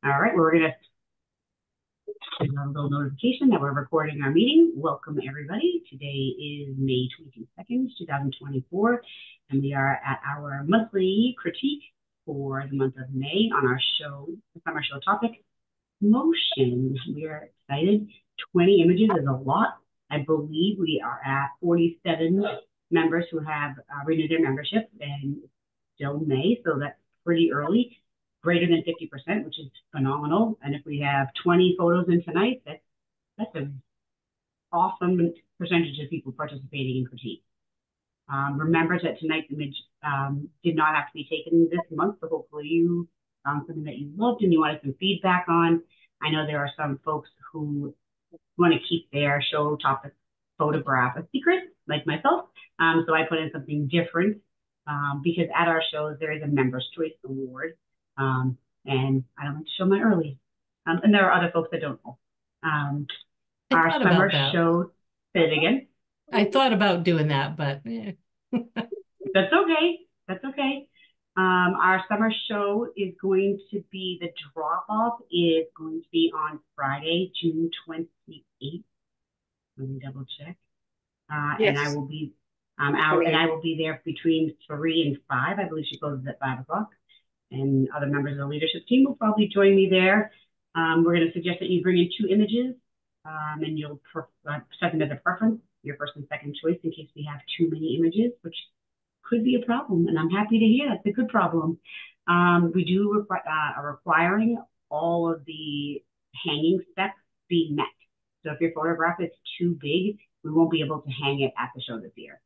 All right, we're going to send a little notification that we're recording our meeting. Welcome, everybody. Today is May 22nd, 2024, and we are at our monthly critique for the month of May on our show, the summer show topic, motion. We are excited. 20 images is a lot. I believe we are at 47 members who have renewed their membership, and it's still May, so that's pretty early. Greater than 50%, which is phenomenal. And if we have 20 photos in tonight, that's an awesome percentage of people participating in critique. Remember that tonight's image did not have to be taken this month, so hopefully you found something that you loved and you wanted some feedback on. I know there are some folks who want to keep their show topic photograph a secret, like myself. So I put in something different because at our shows there is a Members' Choice Award. And I don't like to show my early. And there are other folks that don't know. Our summer show, say it again. I thought about doing that, but That's okay. That's okay. Our summer show is going to be, the drop-off is going to be on Friday, June 28th. Let me double check. Yes. And I will be out, and I will be there between 3 and 5. I believe she closes at 5 o'clock. And other members of the leadership team will probably join me there. We're going to suggest that you bring in 2 images, and you'll set them as a preference, your first and second choice, in case we have too many images, which could be a problem. And I'm happy to hear that's a good problem. We are requiring all of the hanging specs be met. So if your photograph is too big, we won't be able to hang it at the show this year.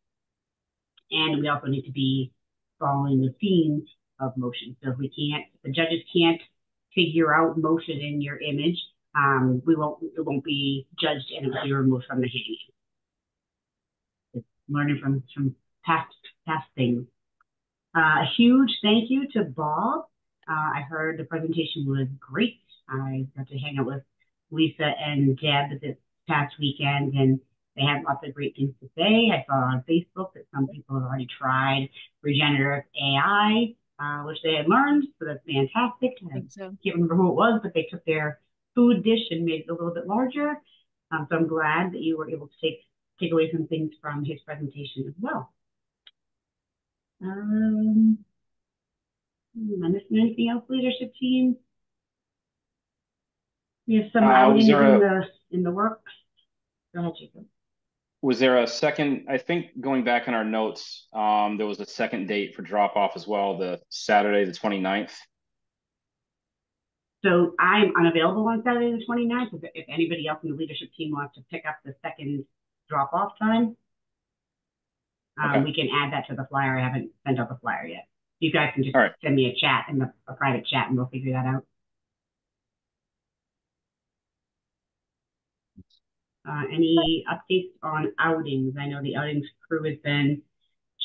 And we also need to be following the themes of motion. So if the judges can't figure out motion in your image, it won't be judged and it will be removed from the hanging. It's learning from past things. A huge thank you to Bob. I heard the presentation was great. I got to hang out with Lisa and Deb this past weekend, and they had lots of great things to say. I saw on Facebook that some people have already tried regenerative AI, which they had learned, so that's fantastic. I can't remember who it was, but they took their food dish and made it a little bit larger. So I'm glad that you were able to take away some things from his presentation as well. Am I missing anything else, leadership team? We have some outings in the works. Go ahead, Jacob. Was there a second, I think going back in our notes, there was a second date for drop off as well, the Saturday, the 29th. So I'm unavailable on Saturday the 29th. If anybody else in the leadership team wants to pick up the second drop off time, okay, we can add that to the flyer. I haven't sent out the flyer yet. You guys can just send me a private chat and we'll figure that out. Any updates on outings? I know the outings crew has been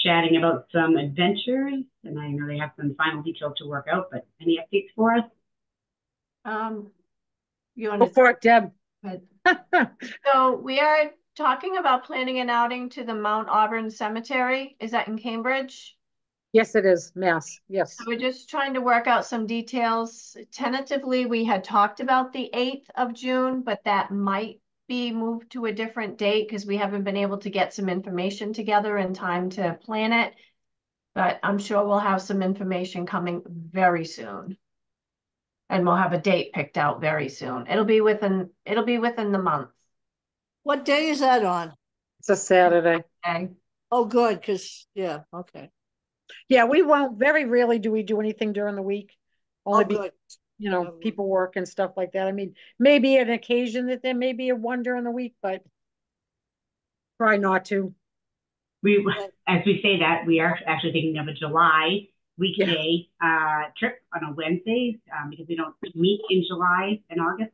chatting about some adventures, and I know they have some final details to work out, but any updates for us? You want to go for it, Deb? So we are talking about planning an outing to the Mount Auburn Cemetery. Is that in Cambridge? Yes, it is, Mass. Yes. So we're just trying to work out some details. Tentatively, we had talked about the 8th of June, but that might be moved to a different date because we haven't been able to get some information together in time to plan it. But I'm sure we'll have some information coming very soon. And we'll have a date picked out very soon. It'll be within the month. What day is that on? It's a Saturday. Okay. Oh, good, because yeah, okay. Yeah, we won't. Very rarely do we do anything during the week. Only good. People work and stuff like that. I mean, maybe an occasion that there may be a one during the week, but try not to. As we say that, we are actually thinking of a July weekday trip on a Wednesday because we don't meet in July and August.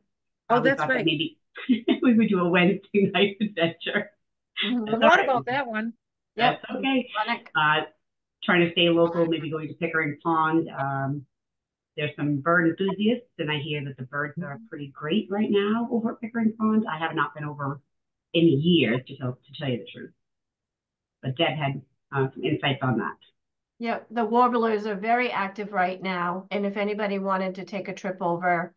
Oh, that's right. That maybe we would do a Wednesday night adventure. I thought about that one. That's okay. Trying to stay local, maybe going to Pickering Pond. There's some bird enthusiasts, and I hear that the birds are pretty great right now over at Pickering Pond. I have not been over in years, to tell you the truth. But Deb had some insights on that. Yeah, the warblers are very active right now. And if anybody wanted to take a trip over,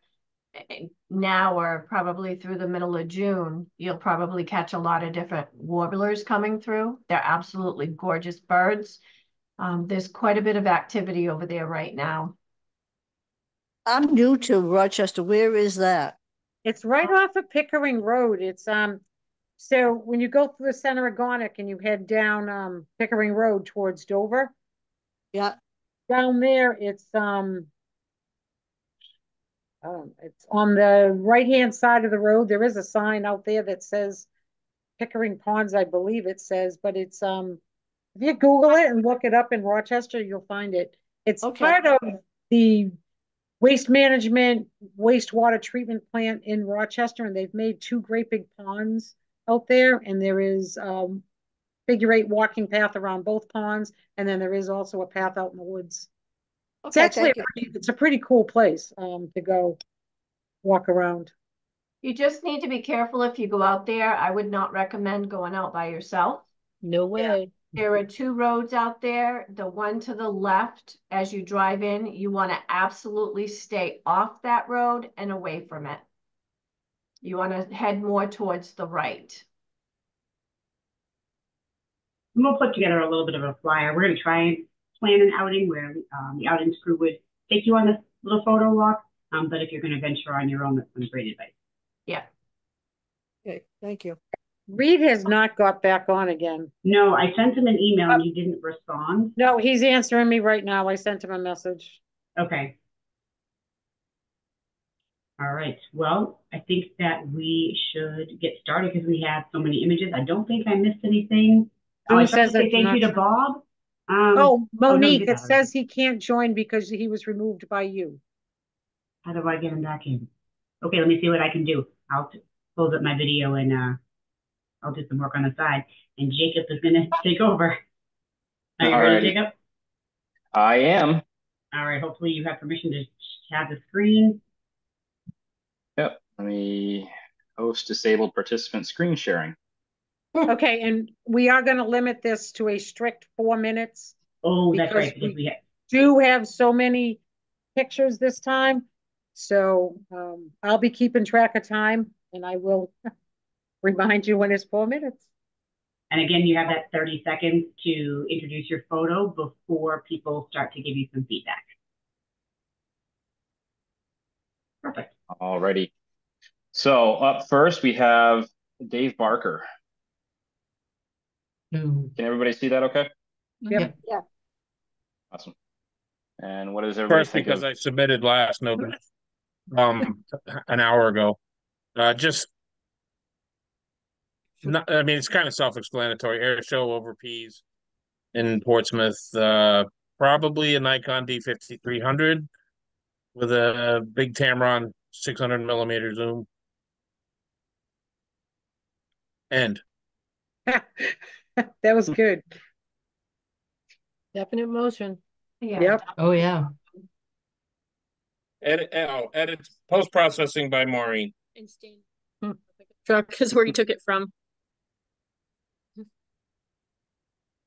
now or probably through the middle of June, you'll probably catch a lot of different warblers coming through. They're absolutely gorgeous birds. There's quite a bit of activity over there right now. I'm new to Rochester. Where is that? It's right off of Pickering Road. It's so when you go through the center of Gonick and you head down Pickering Road towards Dover, Yeah, down there it's it's on the right-hand side of the road. There is a sign out there that says Pickering Ponds, I believe it says, but it's if you Google it and look it up in Rochester, you'll find it. It's Okay. part of the waste management, wastewater treatment plant in Rochester, and they've made two great big ponds out there, and there is figure eight walking path around both ponds, and then there is also a path out in the woods. It's Okay, actually thank you. it's a pretty cool place to go walk around. You just need to be careful if you go out there. I would not recommend going out by yourself. No way. There are two roads out there. The one to the left, as you drive in, you want to absolutely stay off that road and away from it. You want to head more towards the right. And we'll put together a little bit of a flyer. We're going to try and plan an outing where the outings crew would take you on this little photo walk. But if you're going to venture on your own, that's some great advice. Yeah. Okay, thank you. Reed has not got back on again. No, I sent him an email and he didn't respond. No, he's answering me right now. I sent him a message. Okay. All right. Well, I think that we should get started because we have so many images. I don't think I missed anything. Oh, I Who tried to says say it's thank not you to true? Bob. Oh, no, you Monique, did it that already. says he can't join because he was removed by you. How do I get him back in? Okay, let me see what I can do. I'll close up my video and I'll do some work on the side. And Jacob is going to take over. Are you ready, Alrighty. Jacob? I am. All right. Hopefully you have permission to have the screen. Yep. Let me host disabled participant screen sharing. Okay, and we are going to limit this to a strict 4 minutes. Oh, that's Because right. Because we have. Do have so many pictures this time. So I'll be keeping track of time and I will remind you when it's 4 minutes. And again, you have that 30 seconds to introduce your photo before people start to give you some feedback. Perfect. Alrighty. So up first we have Dave Barker. No. Can everybody see that okay? Yep. Yeah. Awesome. And what does everybody First, think because of? I submitted last November, an hour ago. Just not, I mean, it's kind of self-explanatory. Air show over Peas in Portsmouth. Probably a Nikon D5300 with a big Tamron 600mm zoom. And That was good. Definite motion. Yeah. Yep. Oh, yeah. edit post-processing by Maureen. Truck is where he took it from.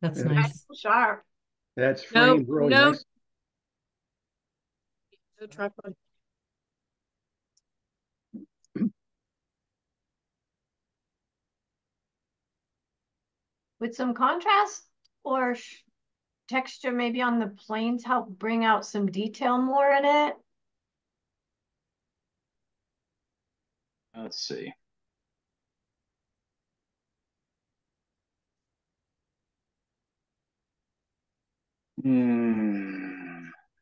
That's Yeah. nice. Sharp. That's No, framed really no. nice. No tripod. With some contrast or texture maybe on the planes help bring out some detail more in it. Let's see. Hold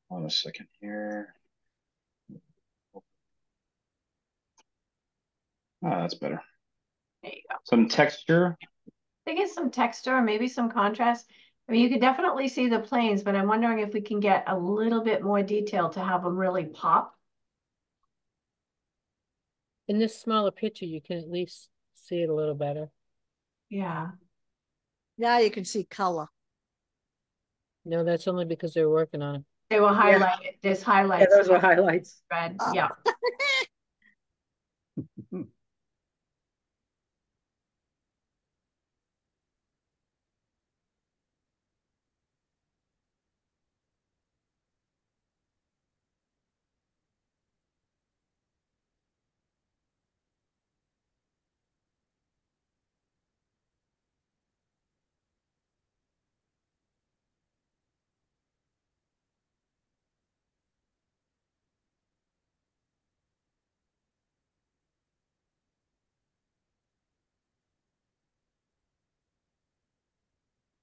on a second here. Ah, that's better. There you go. Some texture. I think it's some texture or maybe some contrast. I mean, you could definitely see the planes, but I'm wondering if we can get a little bit more detail to have them really pop. In this smaller picture, you can at least see it a little better. Yeah. Now you can see color. No, that's only because they're working on it. They will highlight it. There's highlights. Yeah, those were highlights. Red. Oh. Yeah.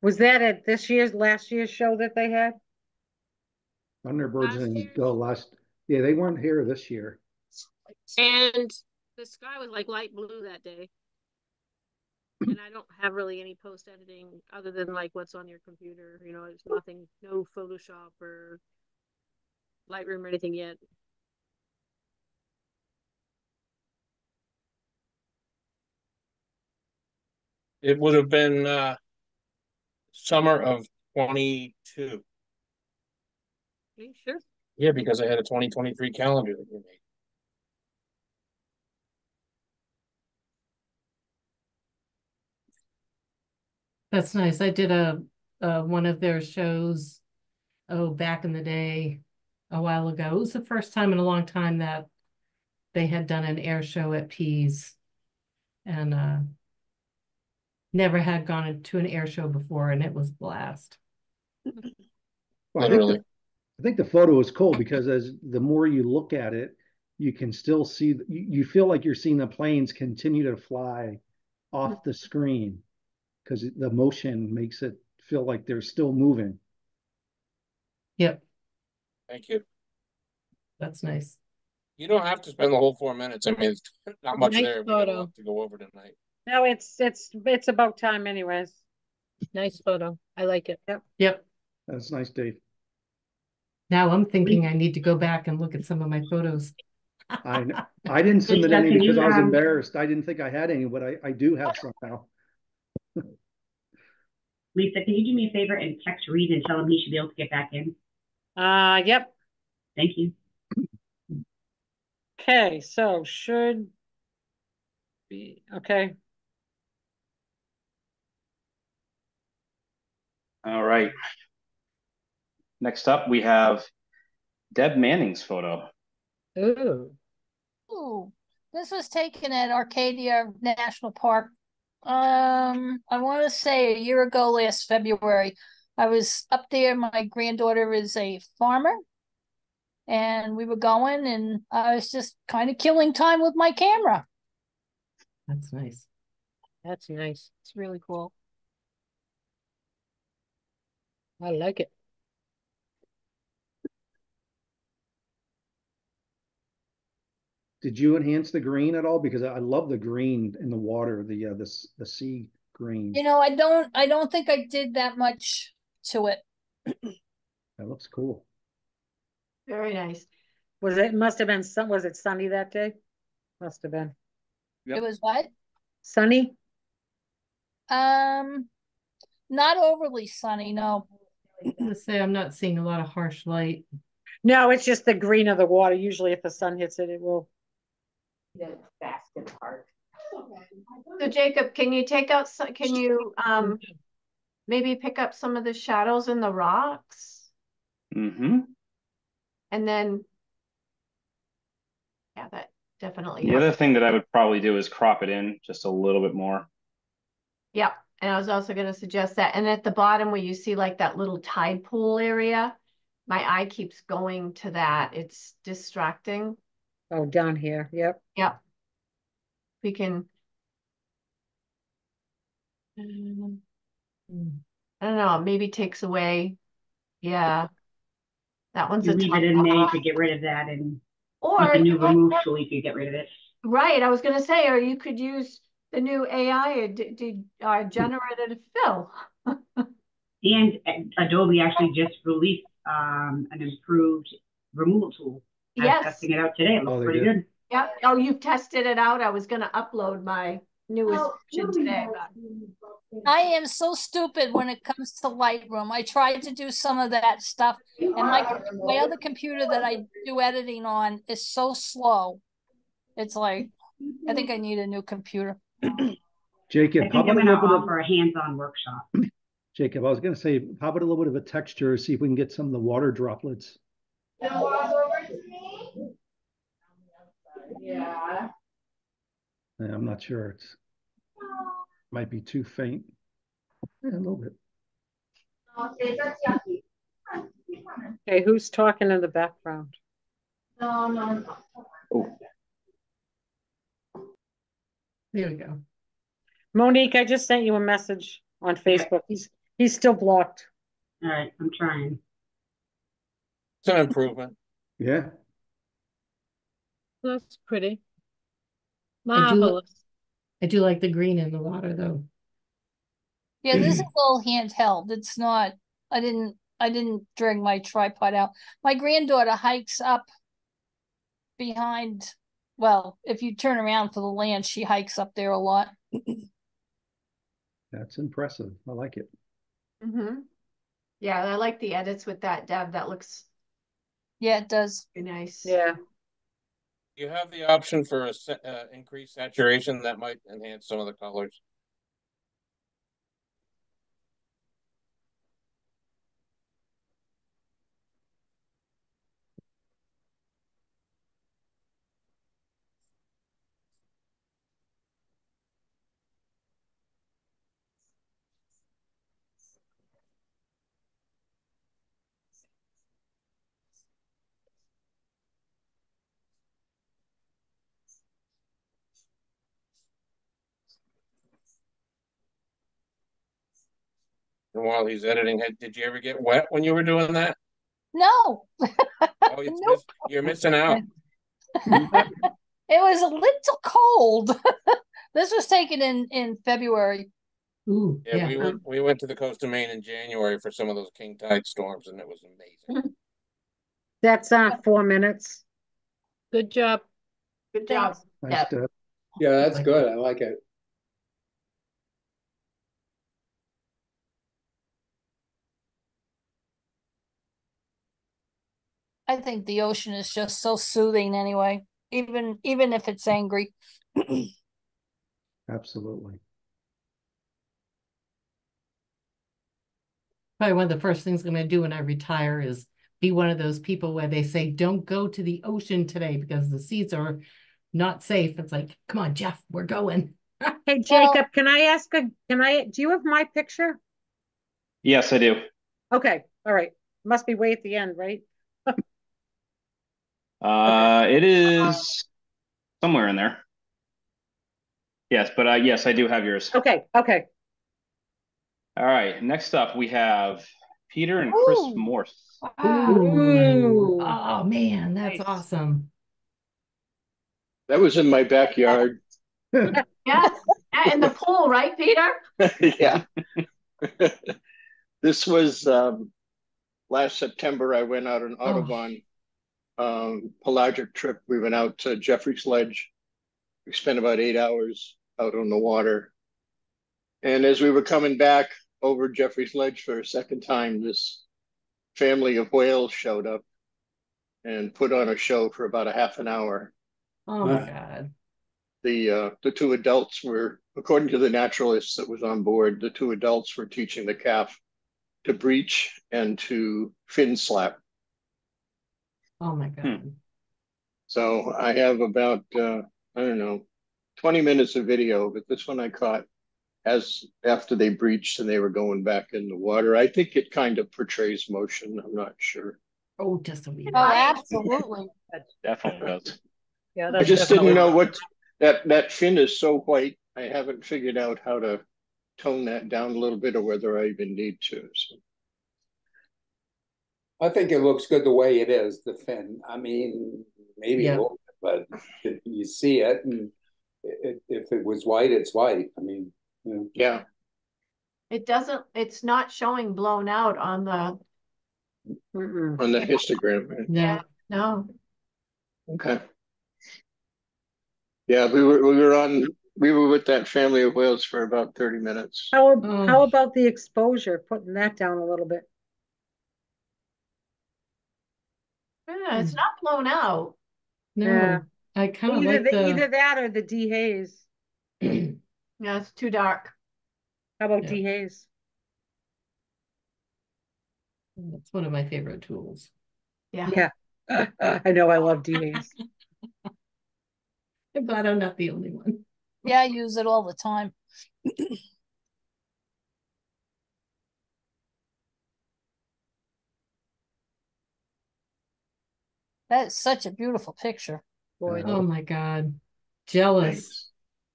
Was that at last year's show that they had? Thunderbirds Last didn't year? go last. Yeah, they weren't here this year. And the sky was like light blue that day. And I don't have really any post editing other than like what's on your computer. You know, it's nothing, no Photoshop or Lightroom or anything yet. It would have been summer of 22. Are you sure? Yeah, because I had a 2023 calendar that you made. That's nice. I did a one of their shows, back in the day, a while ago. It was the first time in a long time that they had done an air show at Pease, and never had gone to an air show before, and it was a blast. Well, Literally. I think the photo is cool because as the more you look at it, you can still see, you feel like you're seeing the planes continue to fly off the screen because the motion makes it feel like they're still moving. Yep, Thank you. that's nice. You don't have to spend the whole 4 minutes. I mean, it's not much Nice there. We got a photo. lot to go over tonight. No, it's about time anyways. Nice photo. I like it. Yep. Yep. That's nice, Dave. Now I'm thinking I need to go back and look at some of my photos. I didn't submit Lisa, any can because you, I was embarrassed. I didn't think I had any, but I do have some now. Lisa, can you do me a favor and text Reed and tell him he should be able to get back in? Yep. Thank you. Okay, so should be okay. All right. Next up, we have Deb Manning's photo. Ooh. Ooh, this was taken at Arcadia National Park. I want to say a year ago, last February. I was up there. My granddaughter is a farmer, and we were going, and I was just kind of killing time with my camera. That's nice. That's nice. It's really cool. I like it. Did you enhance the green at all? Because I love the green in the water, the sea green. You know, I don't think I did that much to it. That looks cool. Very nice. Must have been was it sunny that day? Must have been. Yep. It was what? Sunny? Not overly sunny, no. I'm gonna say I'm not seeing a lot of harsh light. No, it's just the green of the water. Usually if the sun hits it, it will. Basket part. So Jacob, can you take out some, can you maybe pick up some of the shadows in the rocks? Mm-hmm. And then, yeah, that definitely The helps. other thing that I would probably do is crop it in just a little bit more. Yeah, and I was also going to suggest that. And at the bottom where you see like that little tide pool area, my eye keeps going to that. It's distracting. Oh, down here. Yep. Yep. We can, I don't know, maybe takes away. Yeah. That one's You a leave tough it in there, you one. could get rid of that and Or, with the new remove tool, you could get rid of it. right, I was going to say, or you could use the new AI generated fill. And Adobe actually just released an improved removal tool. I was Yes. testing it out today. It Oh, looks they pretty did? good. Yeah. Oh, you've tested it out. I was going to upload my newest version today. But I am so stupid when it comes to Lightroom. I tried to do some of that stuff, and my other computer that I do editing on is so slow. It's like, I think I need a new computer. Jacob, I how think I'm about a going to little bit of offer a hands-on workshop. Jacob, I was going to say, how about a little bit of a texture, see if we can get some of the water droplets. Yeah. I'm not sure. It's might be too faint. Yeah, a little bit. Okay, who's talking in the background? Oh, There we go. Monique, I just sent you a message on Facebook. He's still blocked. All right, I'm trying. It's an improvement. Yeah. That's pretty. I do, Marvelous. I do like the green in the water though. Yeah, this is all handheld. It's not, I didn't drag my tripod out. My granddaughter hikes up behind, well, if you turn around for the land, she hikes up there a lot. That's impressive. I like it. Mm-hmm. Yeah, I like the edits with that, Deb. That looks Yeah, it does. very nice. Yeah. You have the option for a increased saturation that might enhance some of the colors. And while he's editing, did you ever get wet when you were doing that? No, Oh, nope. you're missing out. It was a little cold. This was taken in February. Ooh, Yeah, yeah. we went to the coast of Maine in January for some of those king tide storms, and it was amazing. That's 4 minutes. Good job. Good job. Thanks. Nice stuff. Yeah, that's good. I like it. I think the ocean is just so soothing anyway, even if it's angry. Absolutely. Probably one of the first things I'm going to do when I retire is be one of those people where they say, don't go to the ocean today because the seas are not safe. It's like, come on, Jeff, we're going. Hey, Well, Jacob, do you have my picture? Yes, I do. Okay, all right. Must be way at the end, right? It is somewhere in there. Yes, but yes, I do have yours. Okay. All right. Next up, we have Peter and Chris ooh, Morse. wow. Ooh. Oh man, that's Nice. awesome. That was in my backyard. Yes. Yeah, in the pool, right, Peter? Yeah. This was last September. I went out on Audubon pelagic trip. We went out to Jeffrey's Ledge. We spent about 8 hours out on the water. And as we were coming back over Jeffrey's Ledge for a second time, this family of whales showed up and put on a show for about a half an hour. Oh my God. The two adults were, according to the naturalist that was on board, the two adults were teaching the calf to breach and to fin slap. Oh my God. So I have about, I don't know, 20 minutes of video, but this one I caught as after they breached and they were going back in the water. I think it kind of portrays motion. I'm not sure. Oh, just a wee Oh, bit. absolutely. Definitely does. Yeah, I just didn't know what that fin is so white. I haven't figured out how to tone that down a little bit or whether I even need to. So. I think it looks good the way it is, the fin. I mean, maybe a little bit, but you see it, and if it was white, it's white. I mean, yeah. It's not showing blown out on the histogram. Right? No. Yeah, no. Okay. Yeah, we were with that family of whales for about 30 minutes. How about the exposure? Putting that down a little bit. Yeah, it's not blown out. No, Yeah. I kind of like either that or the dehaze. Yeah, it's too dark. How about Yeah. dehaze? That's one of my favorite tools. Yeah. I know, I love dehaze. I'm glad I'm not the only one. Yeah, I use it all the time. That is such a beautiful picture. Oh my God. Jealous.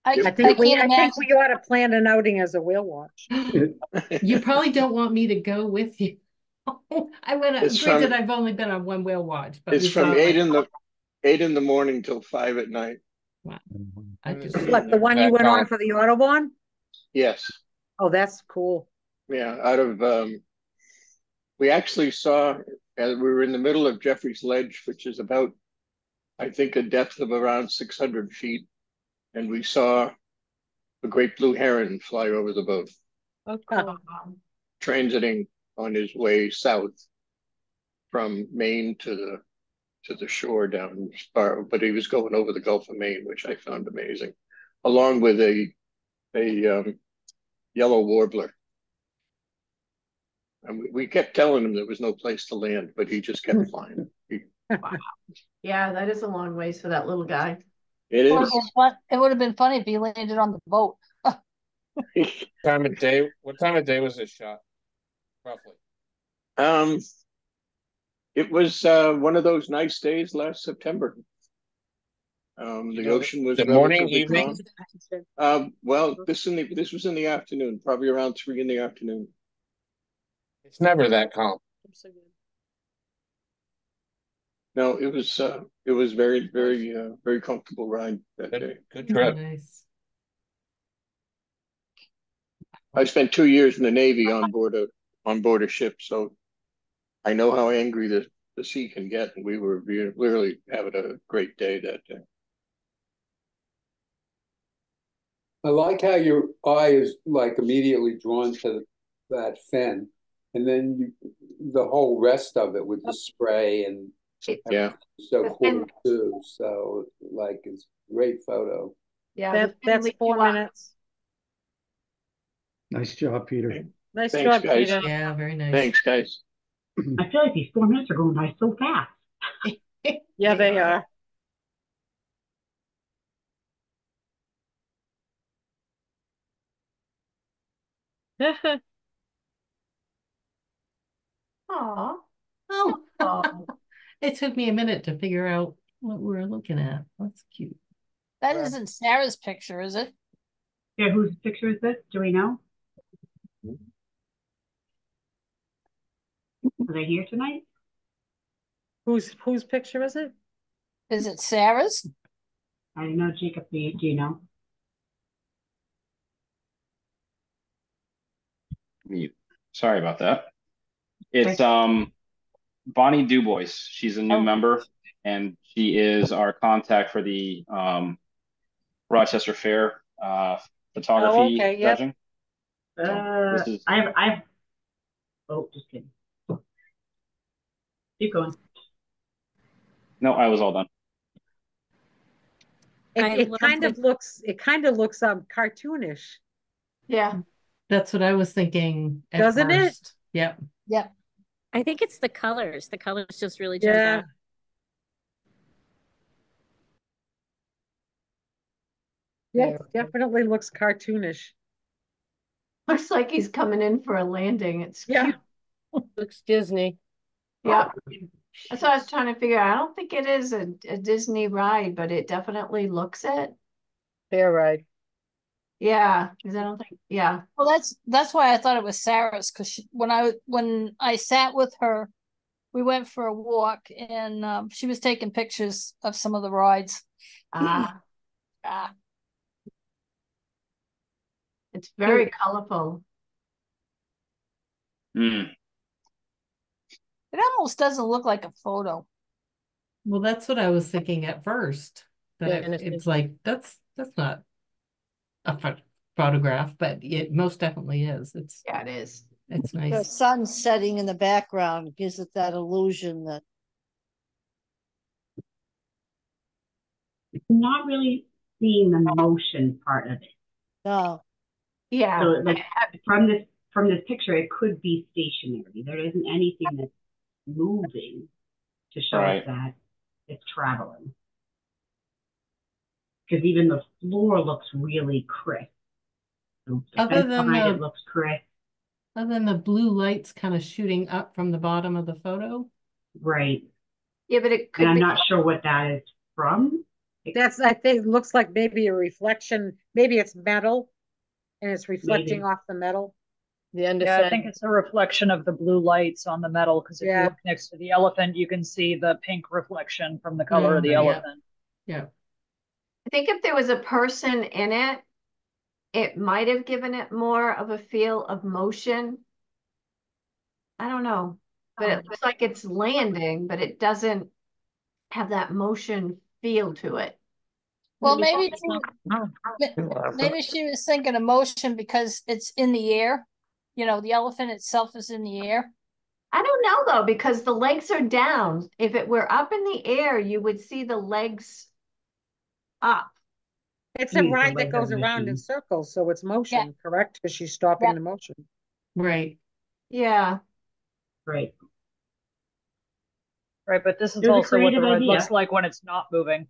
I I can't think we imagine. ought to plan an outing as a whale watch. You probably don't want me to go with you. I went. It's Granted, from I've only been on one whale watch, but it's we saw from like 8 in the morning till 5 at night. wow. I Let me could see. do What, the one you That went on column. for the Autobahn? Yes. Oh, that's cool. Yeah. Out of we actually saw we were in the middle of Jeffrey's Ledge, which is about, I think, a depth of around 600 feet, and we saw a great blue heron fly over the boat, Oh, cool. transiting on his way south from Maine to the shore down Sparrow, but he was going over the Gulf of Maine, which I found amazing, along with a yellow warbler. And we kept telling him there was no place to land, but he just kept flying. Wow. Yeah, that is a long ways for that little guy. It is. It would have been funny if he landed on the boat. Time of day. What time of day was this shot? Roughly. It was one of those nice days last September. The ocean was the morning, relatively evening? calm. Well, this was in the afternoon, probably around 3 in the afternoon. It's never that calm. No, it was very, very, very comfortable ride that day. Good trip. Nice. I spent 2 years in the Navy on board a ship, so I know how angry the sea can get, and we were really having a great day that day. I like how your eye is like immediately drawn to that fin, and then the whole rest of it with the spray and Yeah, so cool too. So like it's a great photo. Yeah, That's 4 minutes. Nice job, Peter. Nice Thanks, job, guys. Peter. Yeah, very nice. Thanks, guys. I feel like these 4 minutes are going by so fast. Yeah, they are. Aw. Oh, Oh. it took me a minute to figure out what we were looking at. That's cute. That isn't Sarah's picture, is it? Yeah, whose picture is this? Do we know? Are they here tonight? Whose picture is it? Is it Sarah's? I don't know, Jacob. Do you know? Sorry about that. It's Bonnie Dubois. She's a new member, and she is our contact for the Rochester Fair photography okay, yep. judging. This is I've. Oh, just kidding. Keep going. no, I was all done. It kind of looks cartoonish. Yeah. That's what I was thinking at Doesn't it? first. Yep. Yep. I think it's the colors. The colors just really jump Yeah. out. Yeah, definitely looks cartoonish. Looks like he's coming in for a landing. It's cute. Looks Disney. Yeah. That's what I was trying to figure out. I don't think it is a Disney ride, but it definitely looks it. Fair ride. Yeah, because I don't think, yeah. Well, that's why I thought it was Sarah's, because when I sat with her, we went for a walk, and she was taking pictures of some of the rides. It's very colorful. It almost doesn't look like a photo. Well, that's what I was thinking at first. That it's like that's not a photograph, but it most definitely is. Yeah, it is. It's nice. The sun setting in the background gives it that illusion that Not really seeing the motion part of it. no. Yeah. So like from this picture, it could be stationary. There isn't anything that's moving to show us that it's traveling. Because even the floor looks really crisp. So the Other fence than behind the- it looks crisp. Other than the blue lights kind of shooting up from the bottom of the photo. Right. Yeah, but it could And I'm be. not sure what that is from. That's, I think, looks like maybe a reflection, maybe it's metal and it's reflecting Maybe. off the metal. The end Yeah, I think it's a reflection of the blue lights on the metal, because if you Yeah. look next to the elephant, you can see the pink reflection from the color of the Yeah. elephant. Yeah. I think if there was a person in it, it might have given it more of a feel of motion. I don't know, but it looks like it's landing, but it doesn't have that motion feel to it. Well, maybe she was thinking of motion because it's in the air. You know, the elephant itself is in the air. I don't know though, because the legs are down. If it were up in the air, you would see the legs up. It's a ride that goes around in circles, so it's motion, correct? Because she's stopping the motion. Right. Yeah. Right. Right, but this is It was a also what the creative ride idea. looks like when it's not moving.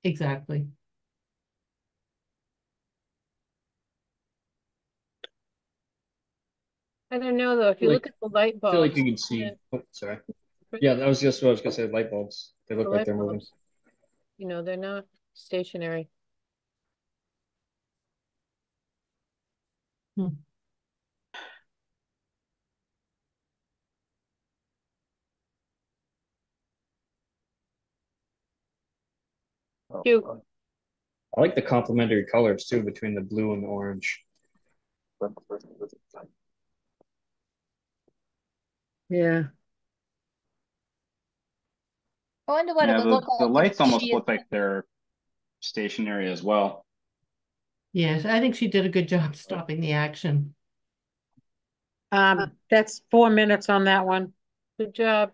Exactly. I don't know though. If you look at the light I feel like bulbs, you can see. Oh, sorry. Yeah, that was just what I was gonna say. Light bulbs. They look the like light they're moving. bulbs, you know, they're not stationary. Cute. I like the complementary colors too between the blue and the orange. Yeah. I wonder what it Yeah, would look the like if lights almost she look like they're stationary as well. Yes, I think she did a good job stopping the action. That's 4 minutes on that one. Good job.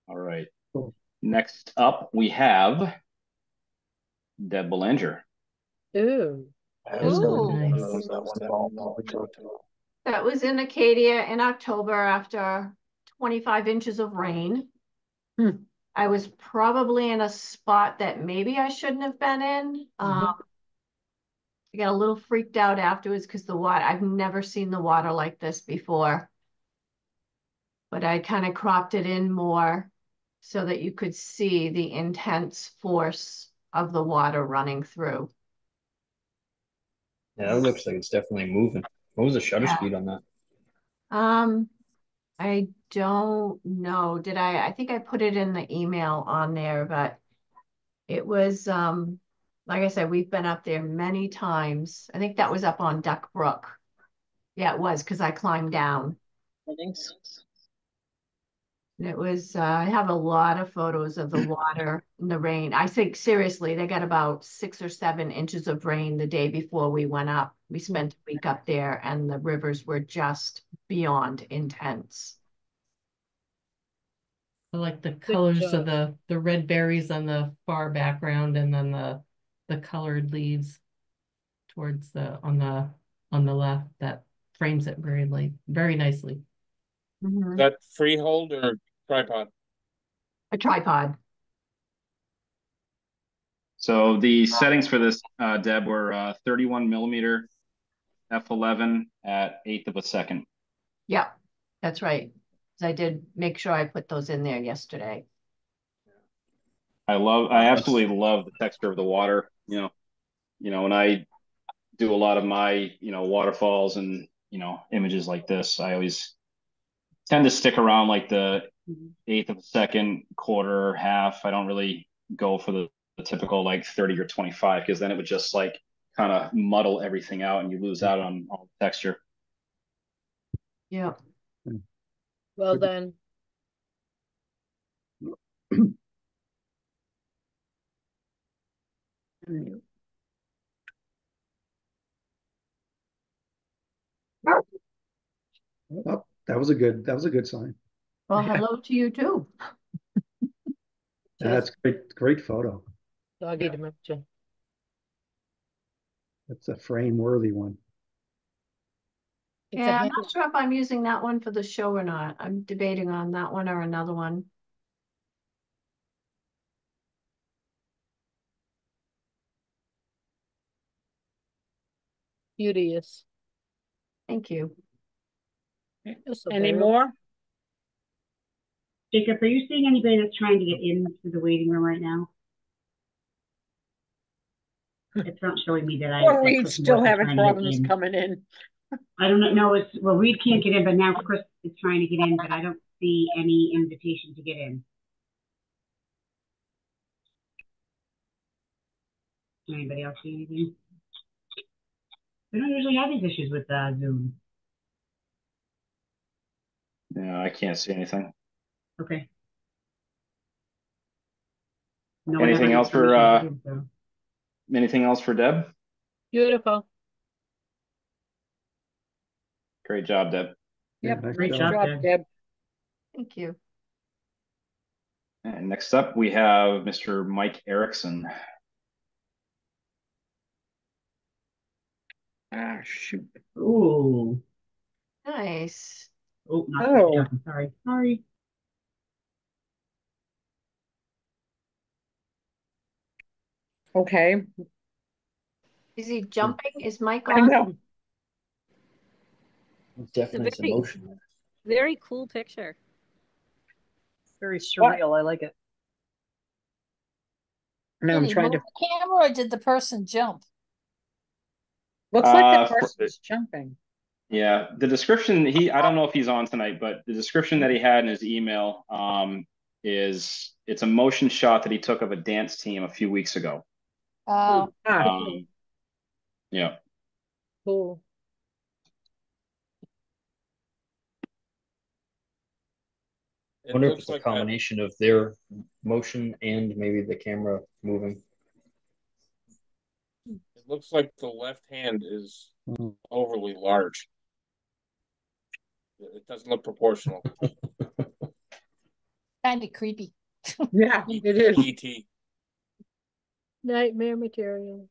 All right. Next up, we have Deb Belanger. Ooh. Ooh. That was in Acadia in October after 25 inches of rain. I was probably in a spot that maybe I shouldn't have been in. I got a little freaked out afterwards because the water, I've never seen the water like this before. But I kind of cropped it in more so that you could see the intense force of the water running through. Yeah, it looks like it's definitely moving. What was the shutter Yeah. speed on that? I don't know. Did I think I put it in the email on there, but it was, like I said, we've been up there many times. I think that was up on Duck Brook. Yeah, it was because I climbed down. And it was, I have a lot of photos of the water and the rain. I think seriously, they got about 6 or 7 inches of rain the day before we went up. We spent a week up there and the rivers were just beyond intense. I like the colors of the red berries on the far background and then the colored leaves towards on the left that frames it very nicely. Is that freehold or tripod? A tripod. So the settings for this, Deb, were 31 millimeter f11 at 1/8 of a second. Yeah, that's right. I did make sure I put those in there yesterday. I absolutely love the texture of the water. When I do a lot of my, waterfalls and, images like this, I always tend to stick around like the 1/8 of a second, quarter, half. I don't really go for the typical like 30 or 25 because then it would just like kind of muddle everything out and you lose out on all the texture. Yeah. Well done. Oh, that was a good sign. Well, hello to you too. That's great photo. Doggy dementia. That's a frame worthy one. Yeah, I'm not sure if I'm using that one for the show or not. I'm debating on that one or another one. Beauteous. Thank you. Any more? Jacob, are you seeing anybody that's trying to get into the waiting room right now? It's not showing me that Poor Reed's still having problems coming in. I don't know. Well, Reed can't get in, but now Chris is trying to get in, but I don't see any invitation to get in. Anybody else see anything? We don't usually have these issues with Zoom. No, I can't see anything. Okay. No anything else for anything else for Deb? Beautiful. Great job, Deb. Yep, nice great job. job, Deb. Thank you. And next up, we have Mr. Mike Erickson. Ah, shoot. Ooh. Nice. Oh, not Oh. sorry. Sorry. Okay. Is he jumping? Is Mike I on? know. Definitely some motion there. Very cool picture. Very surreal. I like it. Now Did I'm he trying move to. the camera or did the person jump? Looks like the person's jumping. Yeah, the description, I don't know if he's on tonight, but the description that he had in his email is it's a motion shot that he took of a dance team a few weeks ago. Yeah. Cool. I wonder if it's a combination of their motion and maybe the camera moving. It looks like the left hand is overly large. It doesn't look proportional. Kind of creepy. Yeah, it is. ET. Nightmare material.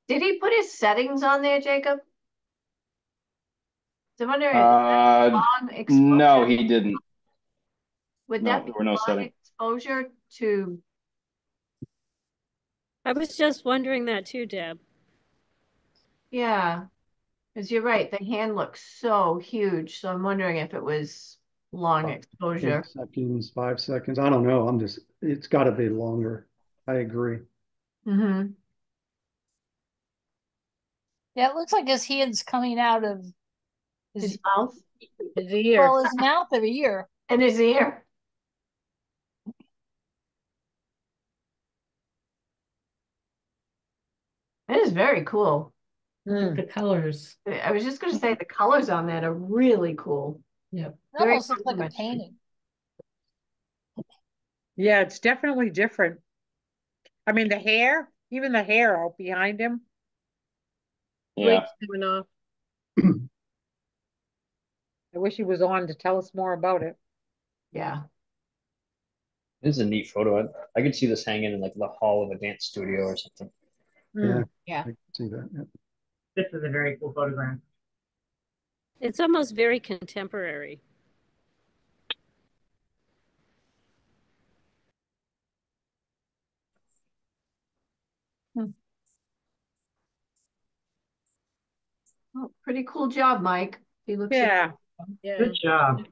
Did he put his settings on there, Jacob? So I wonder if that's long exposure. No, he didn't. Would No, that be there were no long settings. exposure to? I was just wondering that too, Deb. Yeah, because you're right. The hand looks so huge. So I'm wondering if it was long exposure. 8 seconds, 5 seconds. I don't know. It's got to be longer. I agree. Mm-hmm. Yeah, it looks like his hand's coming out of His mouth? His ear. Well, his mouth or ear. And his ear. It is very cool. The colors. I was just going to say the colors on that are really cool. Yep. It almost looks like a painting. Yeah, it's definitely different. I mean, the hair, even the hair out behind him. Yeah. Coming off. I wish he was on to tell us more about it. Yeah. This is a neat photo. I could see this hanging in like the hall of a dance studio or something. Yeah. Yeah. I can see that. Yeah. This is a very cool photograph. It's almost very contemporary. Oh, pretty cool job, Mike. He looks Yeah. Yeah. Good job.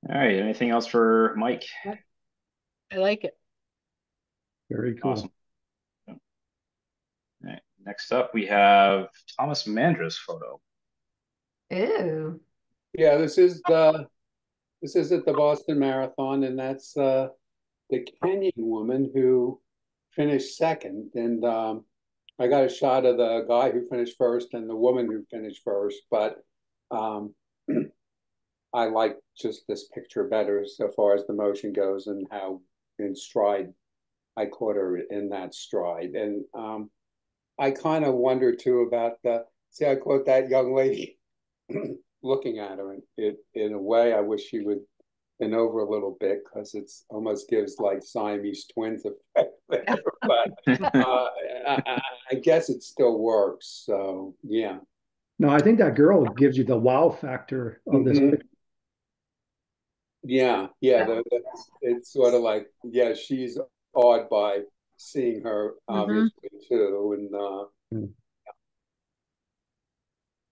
All right. Anything else for Mike? I like it. Very cool. Awesome. All right. Next up, we have Thomas Mandra's photo. Ew. Yeah, this is at the Boston Marathon, and that's the Kenyan woman who finished second. And I got a shot of the guy who finished first and the woman who finished first, but I like just this picture better so far as the motion goes and how in stride I caught her in that stride. And I kind of wonder too about I caught that young lady looking at her, and in a way I wish she would been over a little bit because it's almost gives like Siamese twins effect there. But I guess it still works. So yeah. No, I think that girl gives you the wow factor of this picture. Yeah, it's sort of like, yeah, she's awed by seeing her obviously too, and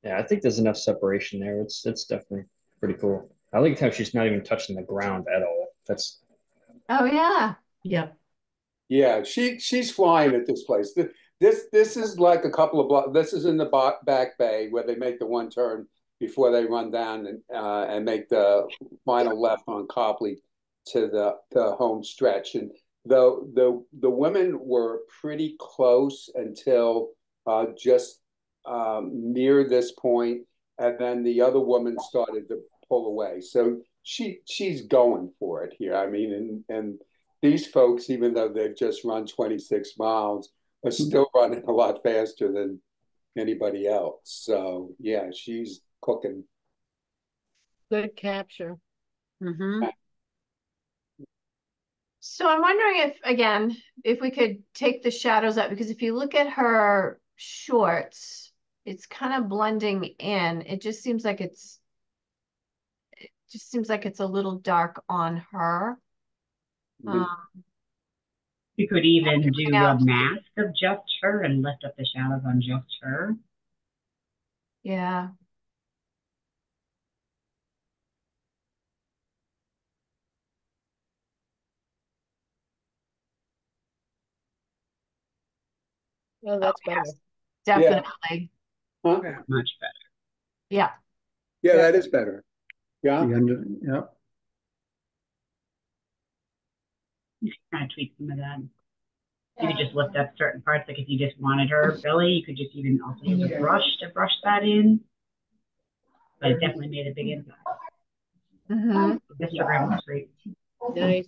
Yeah, I think there's enough separation there. It's definitely pretty cool. I like how she's not even touching the ground at all. That's Oh, yeah. Yep. Yeah, she's flying at this place. This is like a couple of blocks. This is in the back bay where they make the one turn before they run down and make the final left on Copley to the home stretch. And the women were pretty close until just near this point, and then the other woman started to pull away. So she's going for it here. I mean, and these folks, even though they've just run 26 miles, are still running a lot faster than anybody else. So yeah, she's cooking. Good capture. Mm-hmm. So I'm wondering if, again, if we could take the shadows out, because if you look at her shorts, it's kind of blending in. It just seems like it's a little dark on her. You could even do a mask of just her and lift up the shadows on just her. Yeah. Oh, that's better. Definitely. Huh? Much better. Yeah. Yeah, that is better. Yeah. Yep. You can kind of tweak some of that. You could just lift up certain parts, like if you just wanted her belly, you could just even also use a brush to brush that in. But it definitely made a big impact. Histogram looks great. Nice.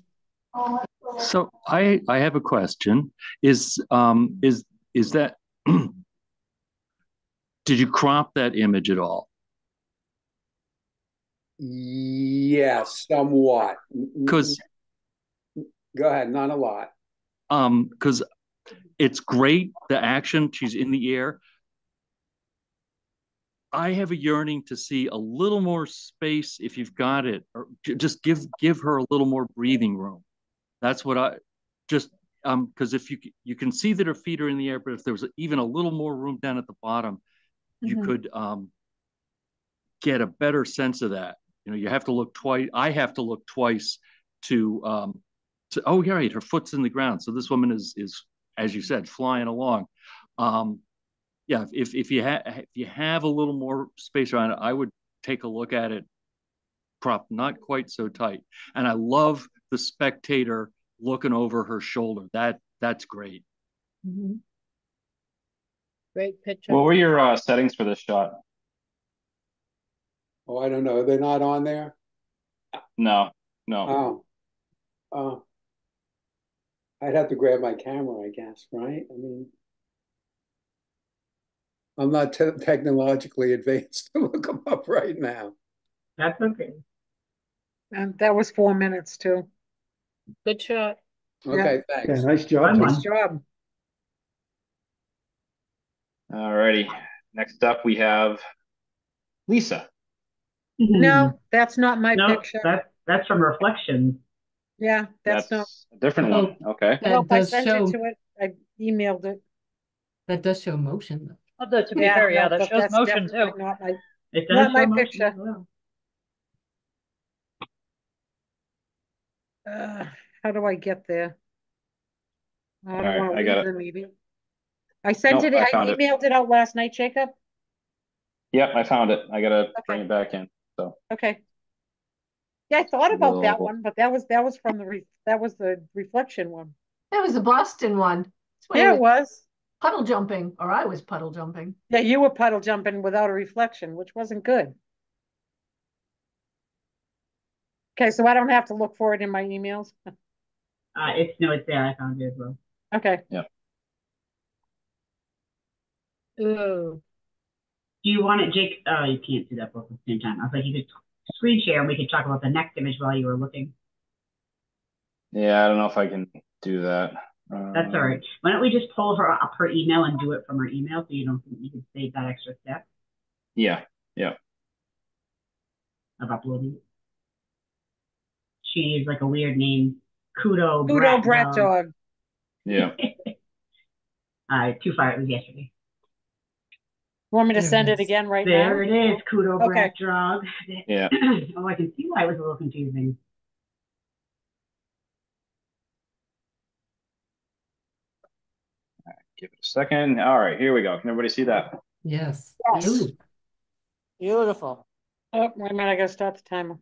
So I have a question. Is that did you crop that image at all? Yes, somewhat. Because go ahead, not a lot. Because it's great, the action, she's in the air. I have a yearning to see a little more space if you've got it, or just give her a little more breathing room. That's what I just because if you can see that her feet are in the air, but if there was even a little more room down at the bottom, you could get a better sense of that. You know, you have to look twice. I have to look twice to oh, yeah, right, her foot's in the ground. So this woman is as you said, flying along. Yeah, if you have a little more space around it, I would take a look at it cropped not quite so tight. And I love the spectator looking over her shoulder. That's great. Great picture. What were your settings for this shot? Oh, I don't know. They're not on there? No. I'd have to grab my camera, I guess, right? I mean, I'm not technologically advanced to look them up right now. That's okay. And that was 4 minutes too. Good shot. Okay, thanks. Yeah, nice job. Nice job. All righty. Next up, we have Lisa. No, that's not my picture. That's from Reflections. Yeah, that's not a different one. Okay. Nope, I sent it to it. I emailed it. That does show motion though. Although to be fair, yeah, that shows motion too. Not my, it does not my show picture. motion as well. How do I get there? I don't want to I got leave it. the meeting. I sent Nope, it. I I found it. emailed it out last night, Jacob. Yep, I found it. I gotta bring it back in. So Okay. Yeah, I thought about that We'll- one, but that was from the reflection one. That was the Boston one. That's when he Yeah, it was. puddle jumping, or I was puddle jumping. Yeah, you were puddle jumping without a reflection, which wasn't good. Okay, so I don't have to look for it in my emails. It's there. I found it as well. Okay. Yep. Ooh. Do you want it, Jake? Oh, you can't do that both at the same time. I was like, you could screen share and we could talk about the next image while you were looking. Yeah, I don't know if I can do that. That's all right. Why don't we just pull her up her email and do it from her email so you can save that extra step Yeah. of uploading. She's like a weird name. Kudo Brat Dog. Yeah. Too far. It was yesterday. Want me to There it send it is. again right now? There it is, Kudo Okay. Brat Drog. Yeah. Oh, I can see why it was a little confusing. Give it a second. All right, here we go. Can everybody see that? Yes. Yes. Ooh. Beautiful. Oh, wait a minute, I gotta start the timer.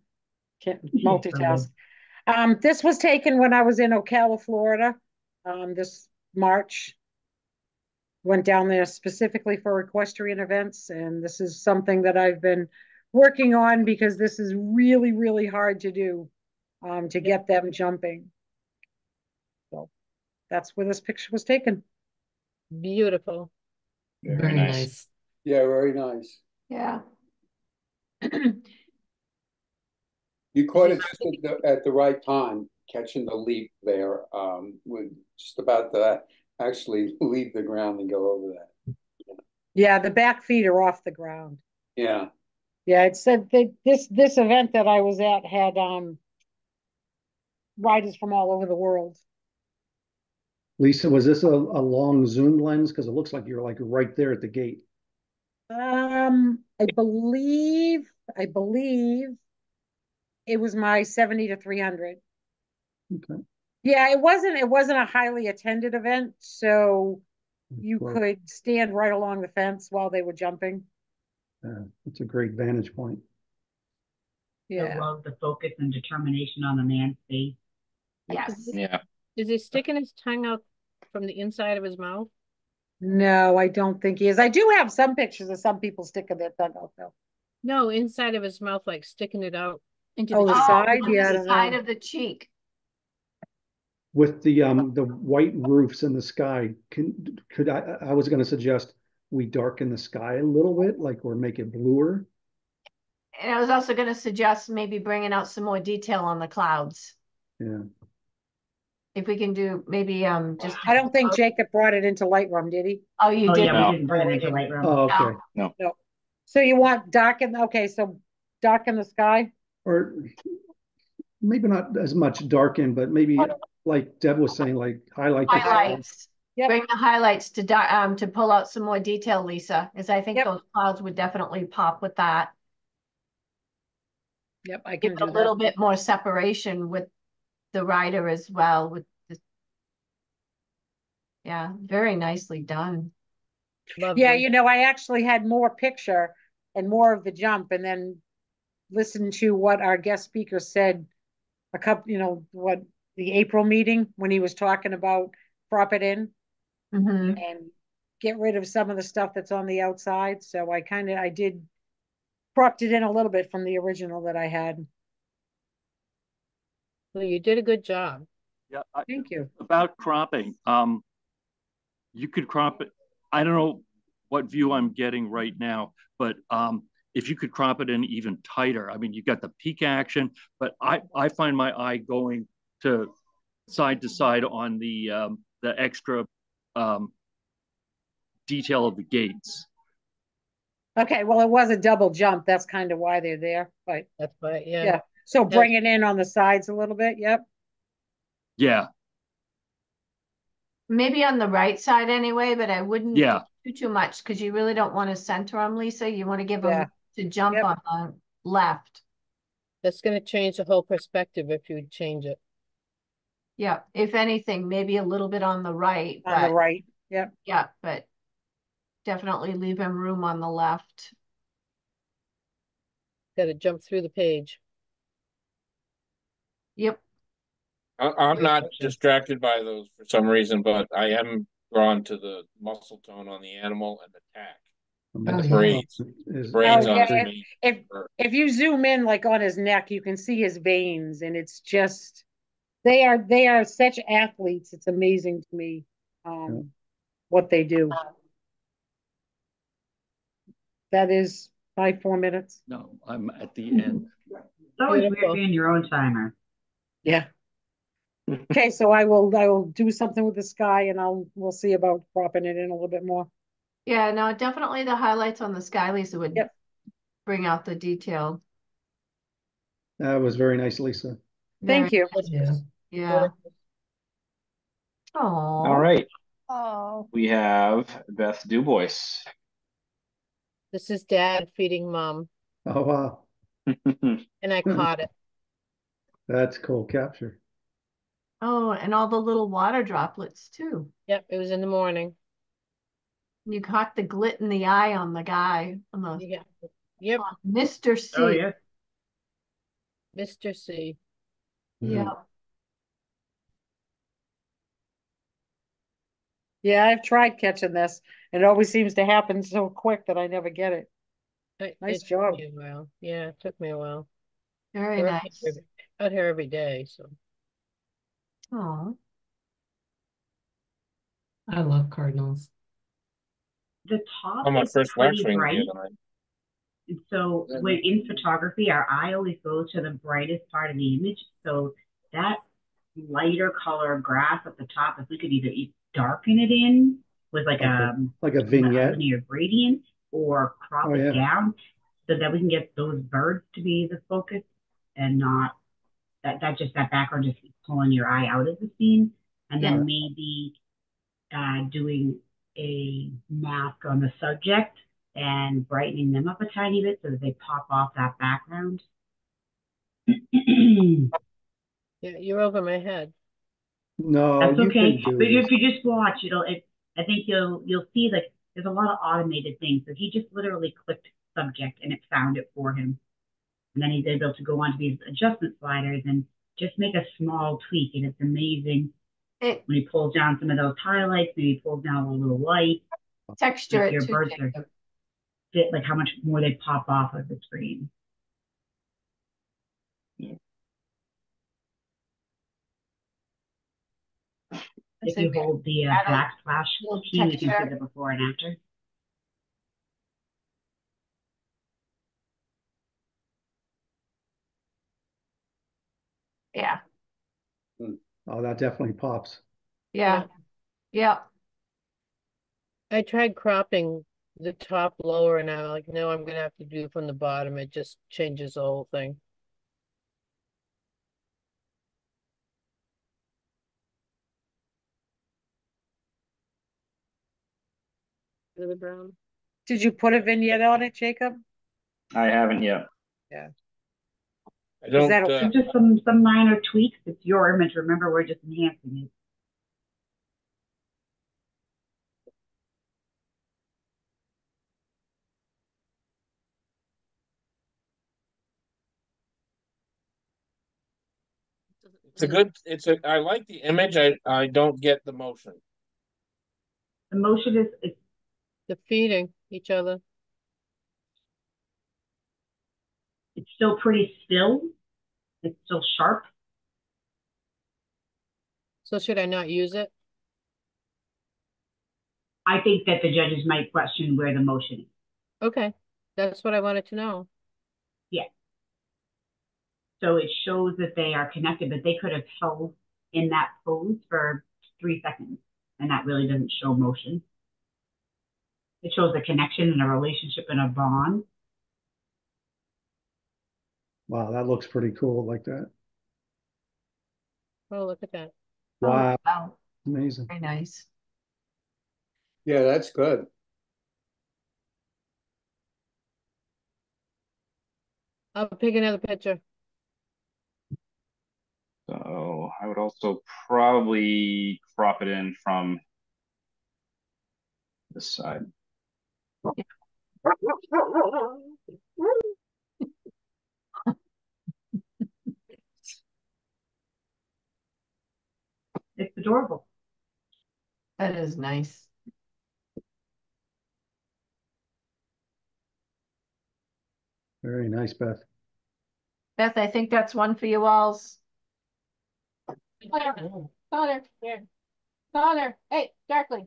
Can't You're so multitask. This was taken when I was in Ocala, Florida, this March. Went down there specifically for equestrian events, and this is something that I've been working on because this is really, really hard to do, to get them jumping. So that's where this picture was taken. Beautiful. Very nice. Yeah, very nice. Yeah. You caught it just at the right time, catching the leap there. When just about to actually leave the ground and go over that. Yeah, the back feet are off the ground. Yeah. Yeah, it said that this event that I was at had riders from all over the world. Lisa, was this a long zoom lens? Because it looks like you're like right there at the gate. I believe it was my 70 to 300. Okay. Yeah, it wasn't a highly attended event, so you could stand right along the fence while they were jumping. It's a great vantage point. I love the focus and determination on the man's face. Yes. Yeah. Is he sticking his tongue out from the inside of his mouth? No, I don't think he is. I do have some pictures of some people sticking their tongue out though. No, inside of his mouth, like sticking it out into Oh, the cheek. side? Yeah, I the don't side know. of the cheek. With the white roofs in the sky, could I was going to suggest we darken the sky a little bit, like, or make it bluer. And I was also going to suggest maybe bringing out some more detail on the clouds. Yeah. If we can do maybe just. I don't think Jacob brought it into Lightroom, did he? Oh, you Oh did. yeah, we didn't bring it into Lightroom. Oh, okay. No. No. So you want darken? Okay, so darken the sky. Or maybe not as much darken, but maybe like Deb was saying, like highlight the clouds. Highlights. Yep. Bring the highlights to pull out some more detail, Lisa, as I think Yep. those clouds would definitely pop with that. Yep, I can Give do a that. little bit more separation with the rider as well. With the, yeah, very nicely done. Lovely. Yeah, you know, I actually had more picture and more of the jump, and then listened to what our guest speaker said a couple, you know, what the April meeting when he was talking about crop it in Mm-hmm. and get rid of some of the stuff that's on the outside. So I did cropped it in a little bit from the original that I had. Well, you did a good job. Yeah. Thank you. About cropping, you could crop it. I don't know what view I'm getting right now, but if you could crop it in even tighter, I mean, you got the peak action, but I find my eye going to side on the extra detail of the gates. Okay, well, it was a double jump. That's kind of why they're there, but That's why, yeah. yeah. So bring it in on the sides a little bit. Yep. Yeah. Maybe on the right side anyway, but I wouldn't do too much because you really don't want to center them, Lisa. You want to give them to jump on the left. That's going to change the whole perspective if you change it. Yeah, if anything, maybe a little bit on the right. On the right. Yep. Yeah, but definitely leave him room on the left. Got to jump through the page. Yep. I'm not distracted by those for some reason, but I am drawn to the muscle tone on the animal and the tack. And the braids. Braids on his mane. If you zoom in like on his neck, you can see his veins, and it's just they are such athletes. It's amazing to me what they do. That is 4 minutes. No, I'm at the end. It's always weird being your own timer. Yeah. Okay, so I will do something with the sky, and we'll see about cropping it in a little bit more. Yeah, no, definitely the highlights on the sky, Lisa, would bring out the detail. That was very nice, Lisa. Thank you. Yeah. All right. Oh. We have Beth Dubois. This is Dad feeding Mom, Oh, wow. and I caught it. That's cool capture. Oh, and all the little water droplets too. Yep, it was in the morning. You caught the glit in the eye on the guy, on the Yeah. Yep. Mr. C. Oh, yeah. Mr. C. Yeah. Yeah, I've tried catching this. It always seems to happen so quick that I never get it. Nice It job. took me a while. Yeah, it took me a while. Very We're nice. out here every day, so. Oh. I love cardinals. The top On my is first pretty waxing bright. the other night. And so when in photography, our eye always goes to the brightest part of the image. So that lighter color grass at the top, if we could either darken it in with like a vignette, linear gradient, or crop it down so that we can get those birds to be the focus and not that background just pulling your eye out of the scene. And then maybe doing a mask on the subject and brightening them up a tiny bit so that they pop off that background. Yeah, you're over my head. No, that's you okay. can do But this. if you just watch, I think you'll see like there's a lot of automated things. So he just literally clicked subject and it found it for him. And then he's able to go onto these adjustment sliders and just make a small tweak. And it's amazing when he pulls down some of those highlights, maybe he pulls down a little light. Texture like it your too, birds are fit, like how much more they pop off of the screen. If you hold the backsplash key, you can see the before and after. Yeah. Oh, that definitely pops. Yeah. Yeah. I tried cropping the top lower and I'm like, no, I'm gonna have to do from the bottom. It just changes the whole thing. Really brown. Did you put a vignette on it, Jacob? I haven't yet. Yeah. I don't. It's just some minor tweaks. It's your image. Remember, we're just enhancing it. I like the image. I don't get the motion. The motion is the feeding each other. It's still pretty still. It's still sharp. So should I not use it? I think that the judges might question where the motion is. Okay, that's what I wanted to know. Yeah. So it shows that they are connected, but they could have held in that pose for 3 seconds, and that really doesn't show motion. It shows a connection and a relationship and a bond. Wow, that looks pretty cool like that. Oh, look at that. Wow. Oh, wow. Amazing. Very nice. Yeah, that's good. I'll pick another picture. So I would also probably crop it in from this side. It's adorable. That is nice. Very nice, Beth. Beth, I think that's one for you alls. Father, here. Father, hey, Darkly.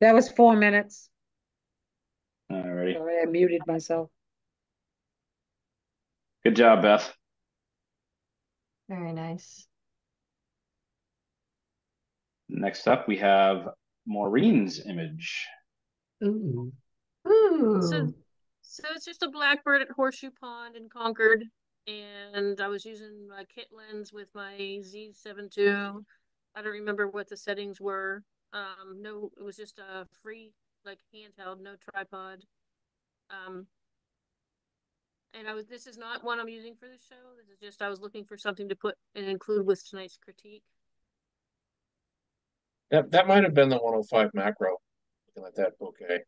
That was 4 minutes. Alrighty. Sorry, I muted myself. Good job, Beth. Very nice. Next up, we have Maureen's image. Ooh. Ooh. So it's just a blackbird at Horseshoe Pond in Concord. And I was using a kit lens with my Z7 II. I don't remember what the settings were. No, it was just a free, like handheld, no tripod. And this is not one I'm using for the show. This is just, I was looking for something to put and include with tonight's critique. That might have been the 105 macro. Looking at that bouquet.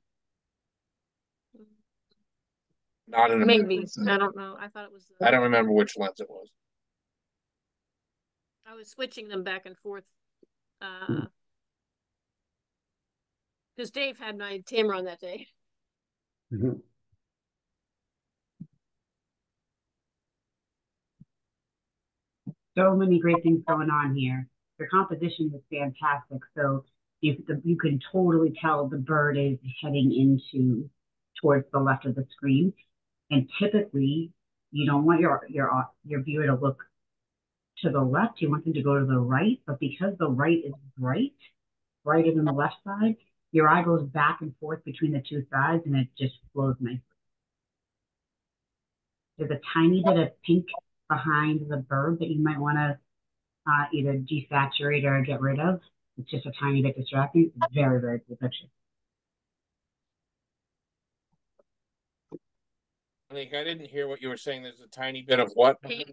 Not in a Maybe. I don't know. I thought it was. I don't remember which lens it was. I was switching them back and forth. Because Dave had my Tamron that day. Mhm. So many great things going on here. Your composition is fantastic. So you can totally tell the bird is heading into towards the left of the screen. And typically, you don't want your viewer to look to the left. You want them to go to the right. But because the right is brighter than the left side, your eye goes back and forth between the two sides, and it just flows nicely. There's a tiny bit of pink behind the bird that you might want to either desaturate or get rid of. It's just a tiny bit distracting. It's very, very cool picture. I think I didn't hear what you were saying. There's a tiny bit of what? Pink.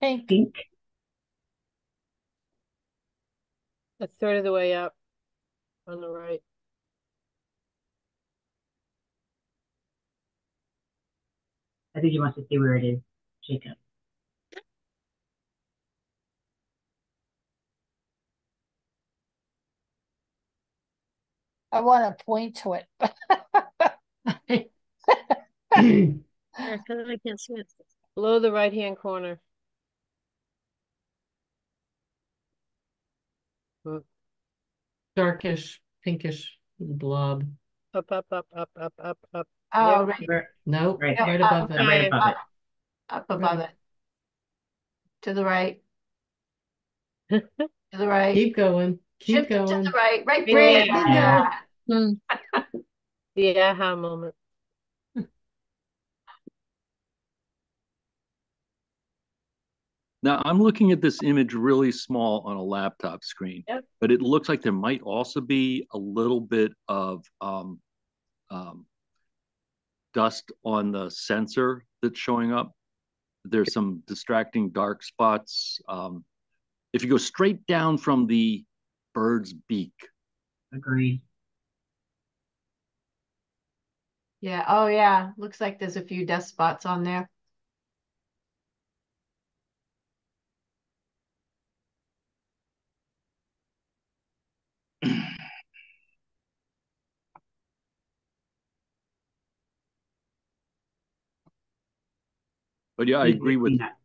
Pink. A third of the way up on the right. I think he wants to see where it is, Jacob. I want to point to it. Yeah, because I can't see it. Below the right-hand corner. Darkish, pinkish blob. Up. Oh, Yep. right. Nope, Right, right up, above it. right above it. Up above Right. it. To the right. To the right. Keep going. Keep Shift it to going. the right. Right There there. you go. The aha moment. Now I'm looking at this image really small on a laptop screen, Yep. but it looks like there might also be a little bit of dust on the sensor that's showing up. There's some distracting dark spots. If you go straight down from the bird's beak. Agreed. Yeah. Oh, yeah. Looks like there's a few dust spots on there. But yeah, I agree with that.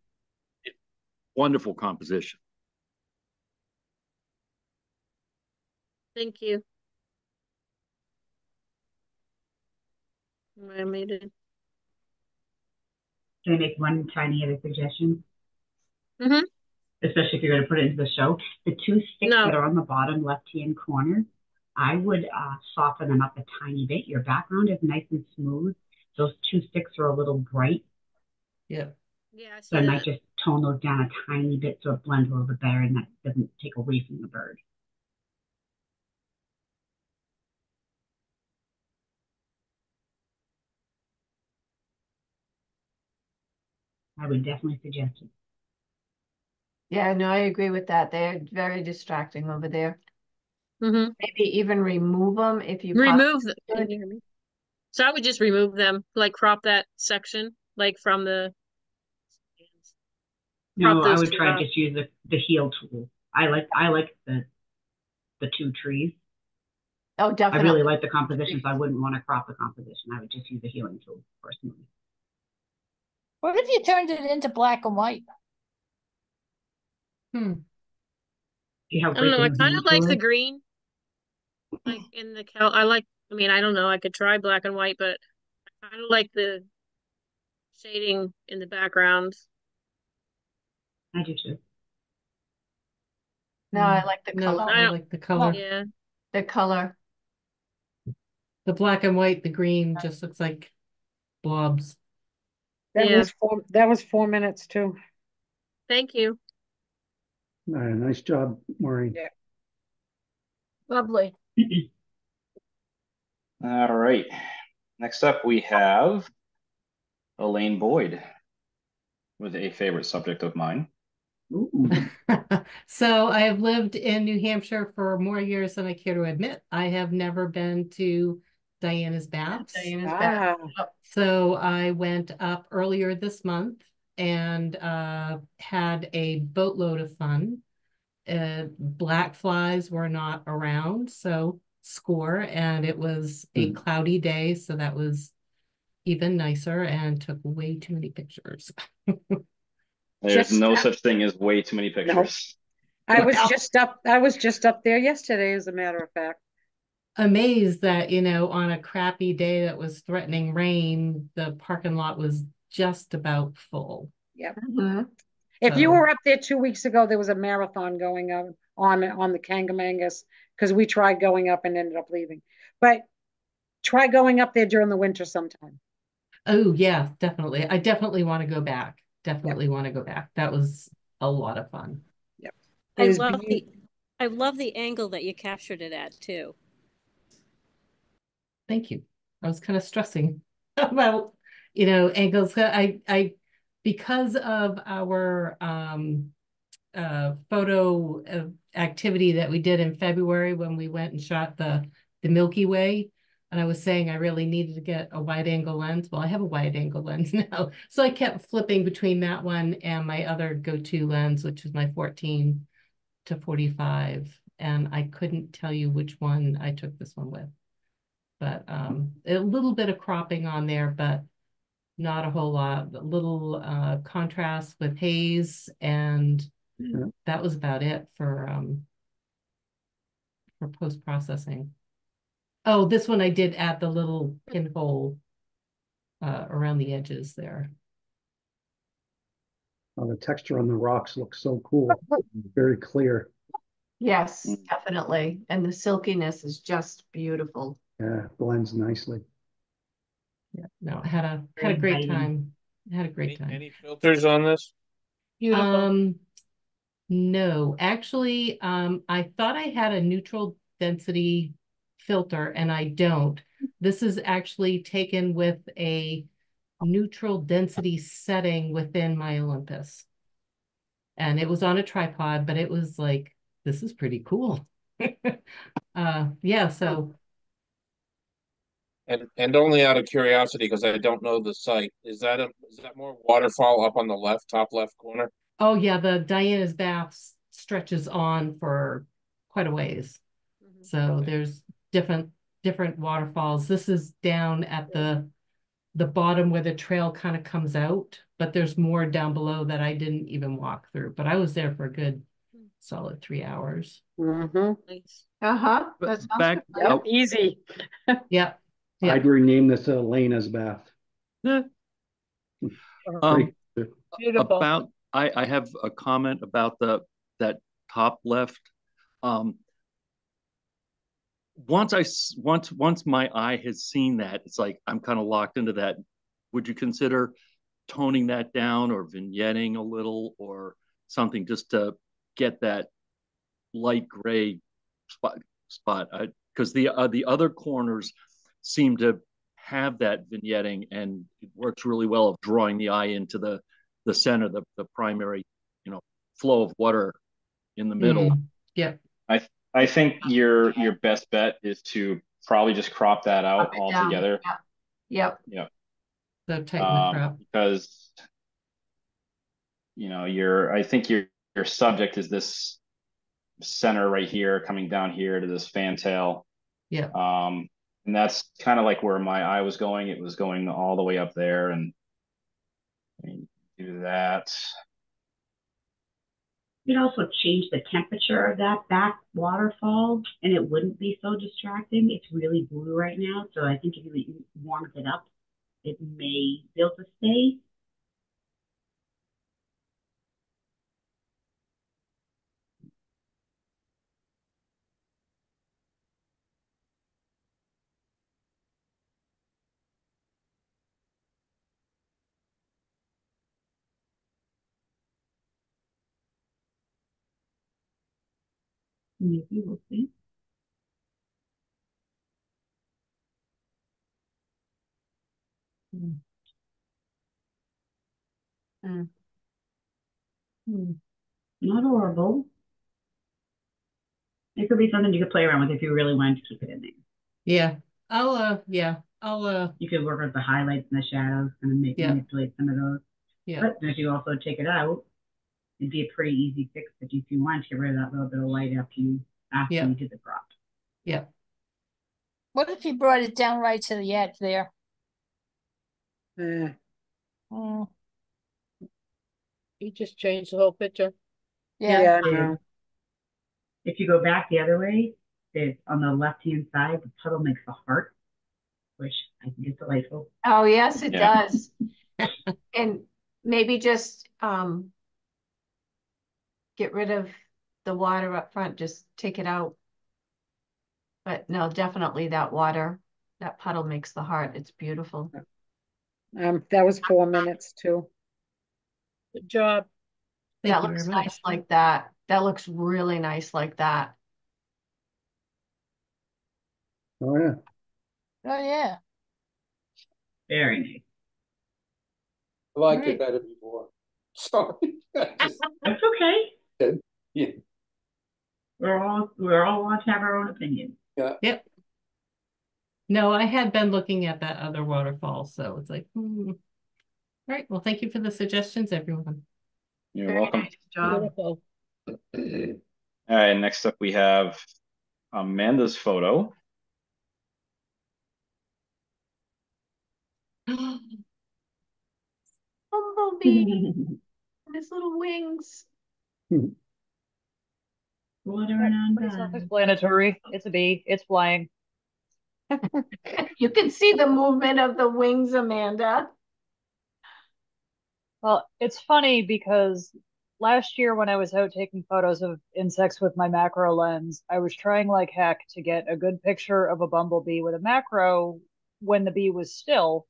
Wonderful composition. Thank you. I made it. Can I make one tiny other suggestion? Mm-hmm. Especially if you're going to put it into the show. The two sticks that are on the bottom left-hand corner, I would soften them up a tiny bit. Your background is nice and smooth. Those two sticks are a little bright. Yeah. Yeah, I see So I that. might just tone those down a tiny bit so it blends a little bit better and that doesn't take away from the bird. I would definitely suggest it. Yeah, no, I agree with that. They're very distracting over there. Mm-hmm. Maybe even remove them if you Remove them. possibly Can you hear me? So I would just remove them, like crop that section, like from the. No, I those would two try out. just use the heel tool. I like the two trees. Oh, I definitely. really like the composition, so I wouldn't want to crop the composition. I would just use the healing tool personally. What if you turned it into black and white? See how I don't know. I great the kind healing of like tool the is? green, like in the I like. I mean, I don't know. I could try black and white, but I kind of like the shading in the background. I do too. No, I like the No, color. I like the color. Yeah. The color. The black and white, the green just looks like blobs. That was 4 minutes too. Thank you. Nice job, Maureen. Yeah. Lovely. All right. Next up, we have Elaine Boyd with a favorite subject of mine. So I have lived in New Hampshire for more years than I care to admit. I have never been to Diana's Baths. So I went up earlier this month and had a boatload of fun. Black flies were not around, so score, and it was a cloudy day, so that was even nicer and took way too many pictures. There's no such thing as way too many pictures. I was just up there yesterday, as a matter of fact. Amazed that, on a crappy day that was threatening rain, the parking lot was just about full. Yep. If you were up there 2 weeks ago, there was a marathon going on the Kangamangas, because we tried going up and ended up leaving. But try going up there during the winter sometime. Oh yeah, definitely. I definitely want to go back. Definitely want to go back. That was a lot of fun. Yep. I love the angle that you captured it at too. Thank you. I was kind of stressing about, angles. Because of our photo activity that we did in February when we went and shot the Milky Way. And I was saying I really needed to get a wide angle lens. Well, I have a wide angle lens now. So I kept flipping between that one and my other go-to lens, which is my 14 to 45. And I couldn't tell you which one I took this one with. But a little bit of cropping on there, but not a whole lot. A little contrast with haze, and that was about it for post-processing. Oh, this one I did add the little pinhole around the edges there. Oh, the texture on the rocks looks so cool. Very clear. Yes, definitely. And the silkiness is just beautiful. Yeah, blends nicely. Yeah, no, I had a great time. I had a great time. Any filters on this? Beautiful. No, actually, I thought I had a neutral density filter and I don't. This is actually taken with a neutral density setting within my Olympus. And it was on a tripod, but it was like, this is pretty cool. Yeah, so. And only out of curiosity, because I don't know the site, is that more waterfall up on the top left corner? Oh yeah, the Diana's Baths stretches on for quite a ways. So there's different waterfalls. This is down at the bottom where the trail kind of comes out, but there's more down below that I didn't even walk through. But I was there for a good solid 3 hours. Nice. That sounds back good. out. Easy. Yep. I'd rename this Elena's Bath. Beautiful. About I have a comment about that top left. Once my eye has seen that, it's like I'm kind of locked into that. Would you consider toning that down or vignetting a little or something just to get that light gray spot? Because the other corners seem to have that vignetting, and it works really well of drawing the eye into the center, the primary, flow of water in the middle. Yeah. I think your best bet is to probably just crop that out altogether. Yep. So tighten the crop. Because I think your subject is this center right here coming down here to this fantail. Yeah. And that's kind of like where my eye was going. It was going all the way up there, and do that. You could also change the temperature of that back waterfall and it wouldn't be so distracting. It's really blue right now, so I think if you warmed it up, it may be able to stay. Maybe we'll see. Mm. Mm. Not horrible. It could be something you could play around with if you really wanted to keep it in there. Yeah. I'll You could work with the highlights and the shadows and manipulate some of those. Yeah. But if you also take it out, it'd be a pretty easy fix if you want to get rid of that little bit of light after you did the crop. Yeah. What if you brought it down right to the edge there? Eh, Mm, You just changed the whole picture. yeah. no. If you go back the other way, there's on the left-hand side, the puddle makes the heart, which I think is delightful. Oh, yes, it Yeah. does. And maybe just get rid of the water up front, just take it out. But no, definitely that water, that puddle makes the heart. It's beautiful. That was 4 minutes too. Good job. Thank That you looks very much. nice like that. That looks really nice like that. Oh, yeah. Oh, yeah. Very nice. I liked Right. it better before. Sorry. That's okay. Yeah. We're all allowed to have our own opinion. Yeah. Yep. No, I had been looking at that other waterfall, so it's like, Right. Well, thank you for the suggestions, everyone. You're Very welcome. nice job. Beautiful. All right, next up we have Amanda's photo. Bumblebee and his little wings. Wandering on Pretty by. self-explanatory. It's a bee. It's flying. You can see the movement of the wings, Amanda. Well, it's funny because last year when I was out taking photos of insects with my macro lens, I was trying like heck to get a good picture of a bumblebee with a macro when the bee was still,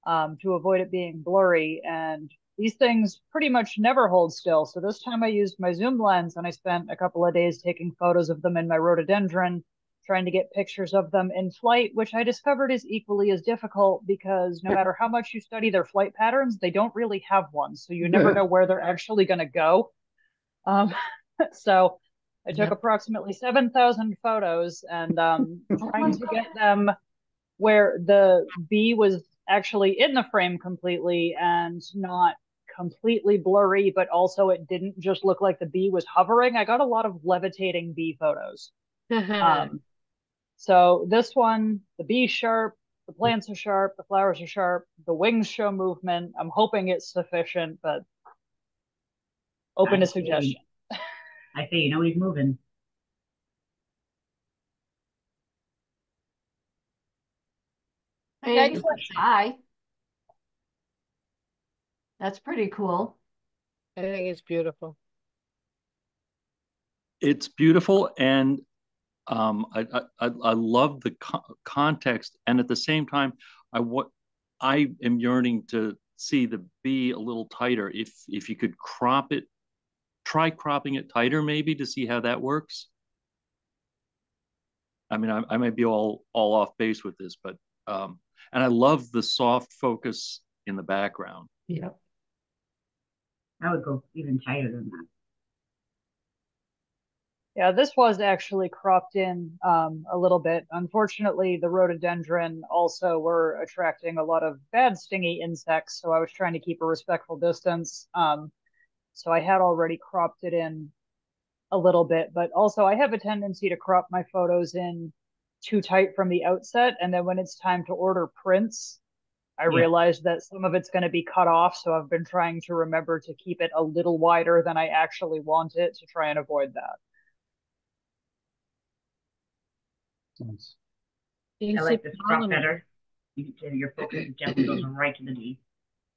to avoid it being blurry. And these things pretty much never hold still. So this time I used my zoom lens and I spent a couple of days taking photos of them in my rhododendron, trying to get pictures of them in flight, which I discovered is equally as difficult because no matter how much you study their flight patterns, they don't really have one. So you never know where they're actually going to go. So I took approximately 7,000 photos and trying to get them where the bee was actually in the frame completely and not completely blurry, but also it didn't just look like the bee was hovering. I got a lot of levitating bee photos. So this one, the bee's sharp, the plants are sharp, the flowers are sharp, the wings show movement. I'm hoping it's sufficient, but open to suggestion. I say, he's moving. Hey, hi. That's pretty cool. I think it's beautiful. It's beautiful, and I love the context, and at the same time, I am yearning to see the bee a little tighter. If you could try cropping it tighter, maybe to see how that works. I mean, I might be all off base with this, but and I love the soft focus in the background. Yeah. I would go even tighter than that. Yeah, this was actually cropped in a little bit. Unfortunately, the rhododendron also were attracting a lot of bad stingy insects, so I was trying to keep a respectful distance. So I had already cropped it in a little bit, but also I have a tendency to crop my photos in too tight from the outset, and then when it's time to order prints, I realized that some of it's going to be cut off, so I've been trying to remember to keep it a little wider than I actually want it to try and avoid that. Nice. I like this crop better. Your focus definitely goes right to the bee.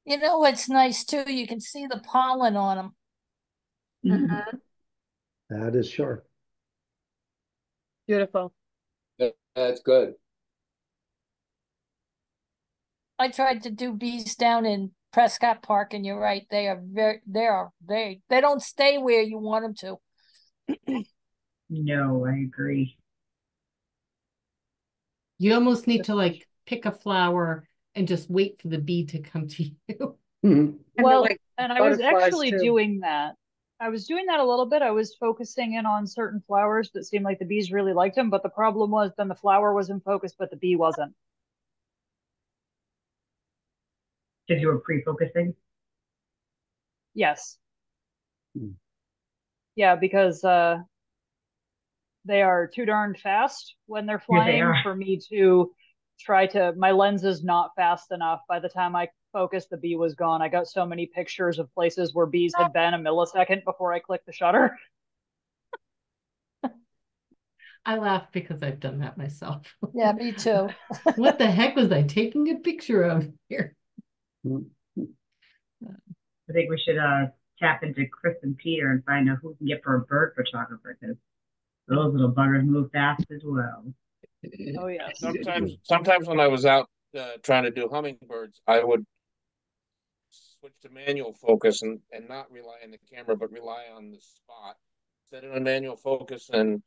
You know what's nice too? You can see the pollen on them. That is sharp. Beautiful. That's good. I tried to do bees down in Prescott Park, and you're right. They don't stay where you want them to. No, I agree. You almost need to like pick a flower and just wait for the bee to come to you. Well, like and I was butterflies, actually too. doing that. I was doing that a little bit. I was focusing in on certain flowers that seemed like the bees really liked them, but the problem was then the flower was in focus, but the bee wasn't. Because you were pre-focusing? Yes. Yeah, because they are too darn fast when they're Yeah, they flying are. for me to try to, my lens is not fast enough. By the time I focused, the bee was gone. I got so many pictures of places where bees had been a millisecond before I clicked the shutter. I laugh because I've done that myself. Yeah, me too. What the heck was I taking a picture of here? I think we should tap into Chris and Peter and find out who can get for a bird photographer, because those little buggers move fast as well. Oh yes. Sometimes when I was out trying to do hummingbirds, I would switch to manual focus and not rely on the camera, but rely on the spot. Set it on manual focus and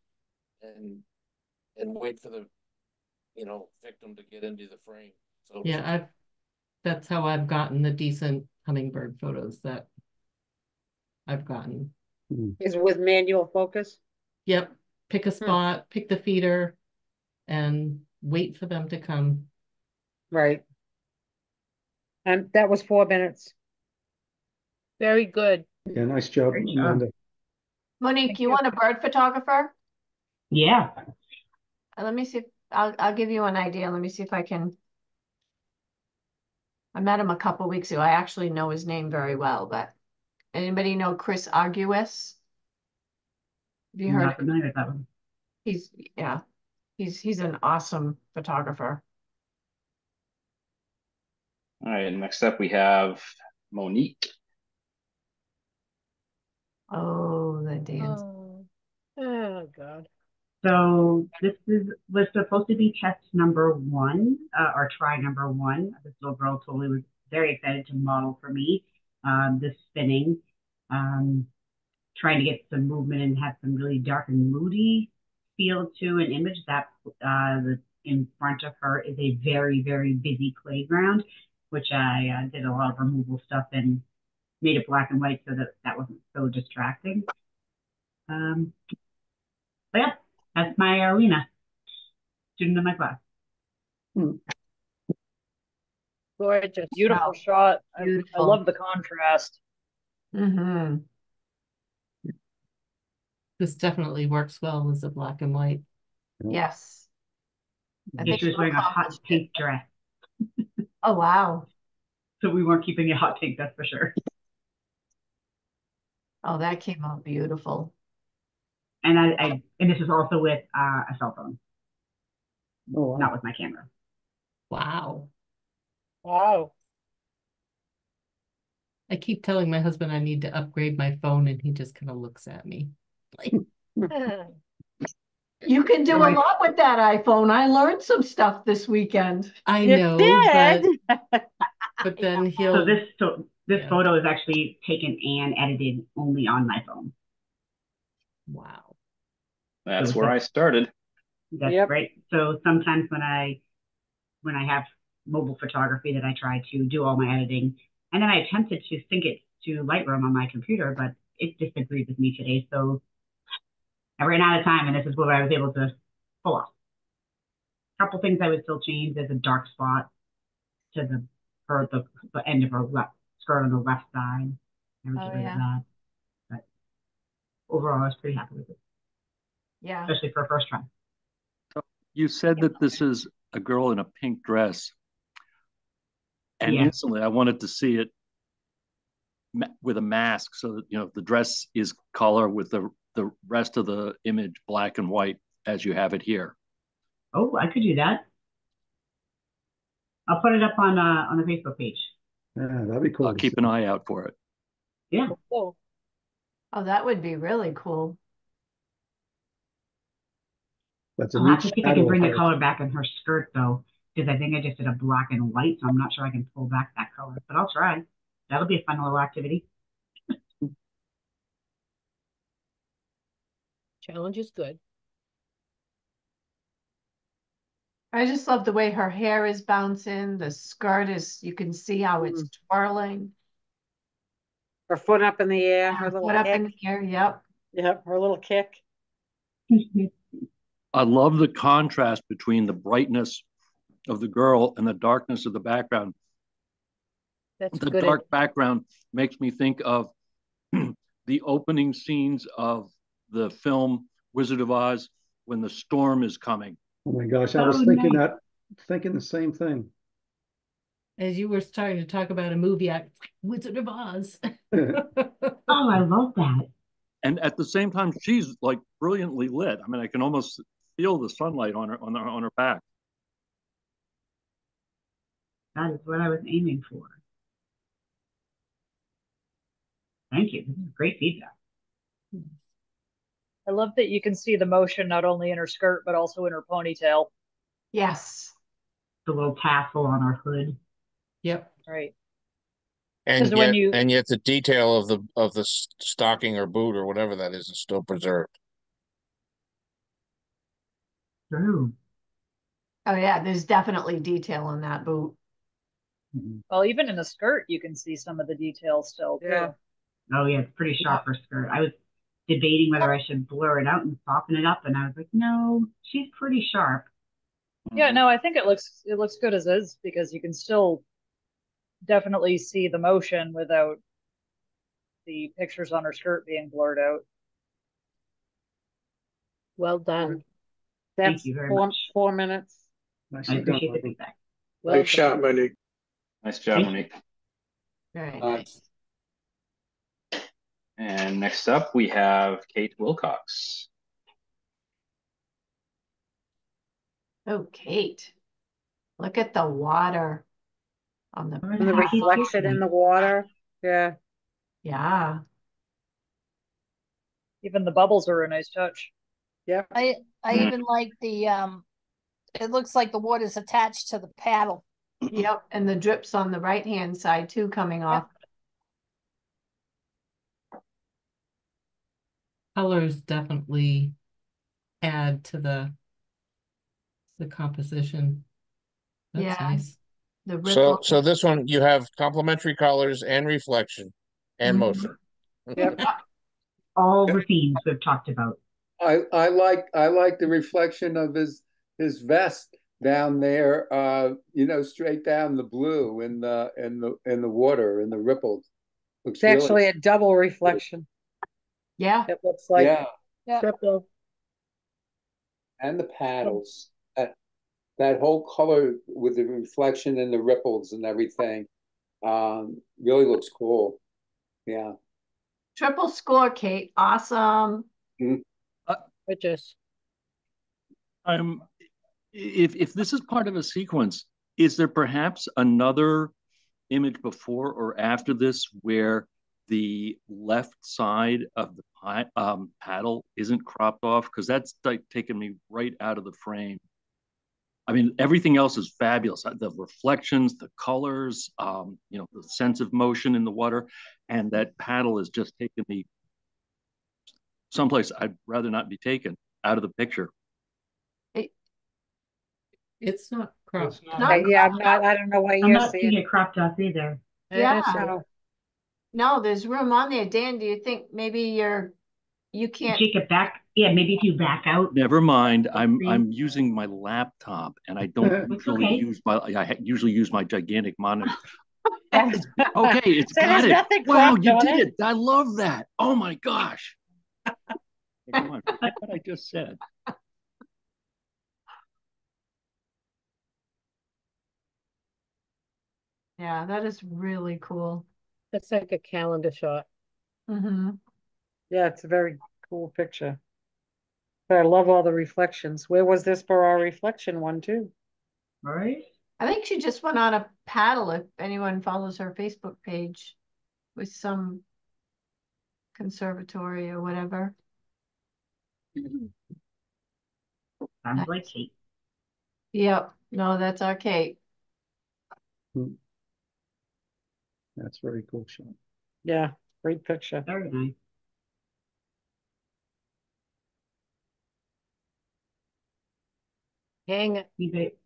wait for the victim to get into the frame. So yeah, that's how I've gotten the decent hummingbird photos that I've gotten. Is with manual focus? Yep. Pick a spot, pick the feeder, and wait for them to come. Right. And that was 4 minutes. Very good. Yeah, nice job, Amanda. Monique, you want a bird photographer? Yeah. Let me see if I'll give you an idea. Let me see if I can. I met him a couple weeks ago. I actually know his name very well, but anybody know Chris Arguis? Have you I'm heard? not familiar with that one. He's an awesome photographer. All right, next up we have Monique. Oh, the dance. Oh God. So this was supposed to be test number 1, or try number 1. This little girl totally was very excited to model for me this spinning, trying to get some movement and have some really dark and moody feel to an image. That in front of her is a very, very busy playground, which I did a lot of removal stuff and made it black and white so that wasn't so distracting. But yeah, that's my Arlena, student in my class. Gorgeous. Beautiful shot. Beautiful. I love the contrast. Mm-hmm. This definitely works well as a black and white. Yes. Yeah, she was wearing a hot pink dress. Oh, wow. So we weren't keeping it hot pink, that's for sure. Oh, that came out beautiful. And and this is also with a cell phone, Oh, not wow. with my camera. Wow. Wow. I keep telling my husband I need to upgrade my phone, and he just kind of looks at me. Like, You can do a lot with that iPhone. I learned some stuff this weekend. I know, but then he'll. So this photo is actually taken and edited only on my phone. Wow. That's where I started. That's great. So sometimes when I have mobile photography that I try to do all my editing, and then I attempted to sync it to Lightroom on my computer, but it disagreed with me today. So I ran out of time, and this is what I was able to pull off. A couple things I would still change. There's a dark spot to the end of her left skirt on the left side. I would get rid of that. But overall, I was pretty happy with it. Yeah. Especially for a first try. You said that this is a girl in a pink dress. And instantly I wanted to see it with a mask so that, the dress is color with the rest of the image black and white as you have it here. Oh, I could do that. I'll put it up on the Facebook page. Yeah, that'd be cool. I'll keep an eye out for it. Yeah. Oh, that would be really cool. That's I'll have to see if I can bring the color back in her skirt though, because I think I just did a black and white, so I'm not sure I can pull back that color. But I'll try. That'll be a fun little activity. Challenge is good. I just love the way her hair is bouncing. The skirt is, you can see how it's twirling. Her foot up in the air, her little Foot up kick. in the air, yep. Yep, her little kick. I love the contrast between the brightness of the girl and the darkness of the background. That's The good. dark background makes me think of the opening scenes of the film Wizard of Oz when the storm is coming. Oh my gosh, I was thinking the same thing. As you were starting to talk about a movie, Wizard of Oz. Oh, I love that. And at the same time, she's like brilliantly lit. I mean, I can almost feel the sunlight on her back. That is what I was aiming for. Thank you. This is great feedback. I love that you can see the motion not only in her skirt, but also in her ponytail. Yes. The little tassel on her hood. Yep. Right. And 'Cause yet, when you- and yet the detail of the stocking or boot or whatever that is still preserved. True. Oh yeah, there's definitely detail in that boot. Well, even in the skirt, you can see some of the details still too. Yeah. Oh yeah, it's pretty sharp her skirt. I was debating whether I should blur it out and soften it up, and I was like, no, she's pretty sharp. Yeah, no, I think it looks good as is because you can still definitely see the motion without the pictures on her skirt being blurred out. Well done. That's Thank you very four, much. 4 minutes. I appreciate the feedback. Well Nice shot, Monique. Nice job, Thank Monique. Very nice. And next up, we have Kate Wilcox. Oh, Kate. Look at the water on the And the reflection in the water. Yeah. Yeah. Even the bubbles are a nice touch. Yep. I even like the it looks like the water's attached to the paddle. Yep. And the drips on the right-hand side too coming off. Colors definitely add to the composition. That's Yeah. nice. The ripple. So this one you have complementary colors and reflection and motion. Yep. All the themes we've talked about. I like the reflection of his vest down there, straight down the blue in the water in the ripples. Looks It's actually a double reflection. Yeah. It looks like triple. And the paddles. That whole color with the reflection and the ripples and everything really looks cool. Yeah. Triple score, Kate. Awesome. Just If this is part of a sequence, is there perhaps another image before or after this where the left side of the paddle isn't cropped off? Because that's like taking me right out of the frame. I mean, everything else is fabulous. The reflections, the colors, the sense of motion in the water, and that paddle is just taking me someplace I'd rather not be taken, out of the picture. It's not cropped. Yeah, I don't know what I'm you're not seeing seeing. it cropped off either. Yeah. So, No, there's room on there. Dan, do you think maybe you can't Take it back? Yeah, maybe if you back out. Never mind. I'm using my laptop, and I don't usually okay. use I usually use my gigantic monitor. Okay, it's So got there's it. nothing Wow, cropped you on did it. it. I love that. Oh my gosh. Come on, forget what I just said. Yeah, that is really cool. that's like a calendar shot. Mm-hmm. yeah, it's a very cool picture. But I love all the reflections. Where was this for our reflection one too? Right. I think she just went on a paddle if anyone follows her Facebook page with some conservatory or whatever. Sounds like Kate. Yep. No, that's our Kate. That's very cool shot. Yeah, great picture. Very nice. Hang it.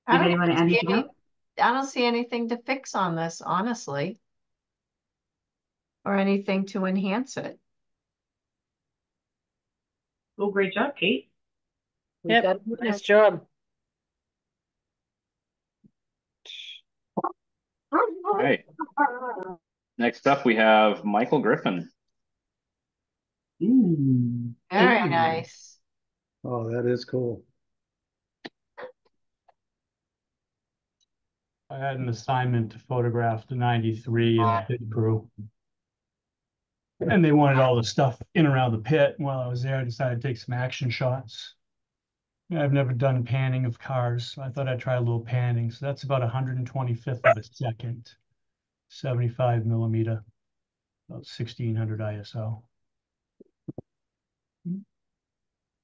Anything else? I don't see anything to fix on this, honestly. Or anything to enhance it. Well, great job, Kate. Yep, nice job. All right. Next up, we have Michael Griffin. Very nice. Oh, that is cool. I had an assignment to photograph the 93 and the pit crew. And they wanted all the stuff in around the pit. While I was there, I decided to take some action shots. I've never done panning of cars, so I thought I'd try a little panning. So that's about 125th of a second, 75 millimeter, about 1600 ISO.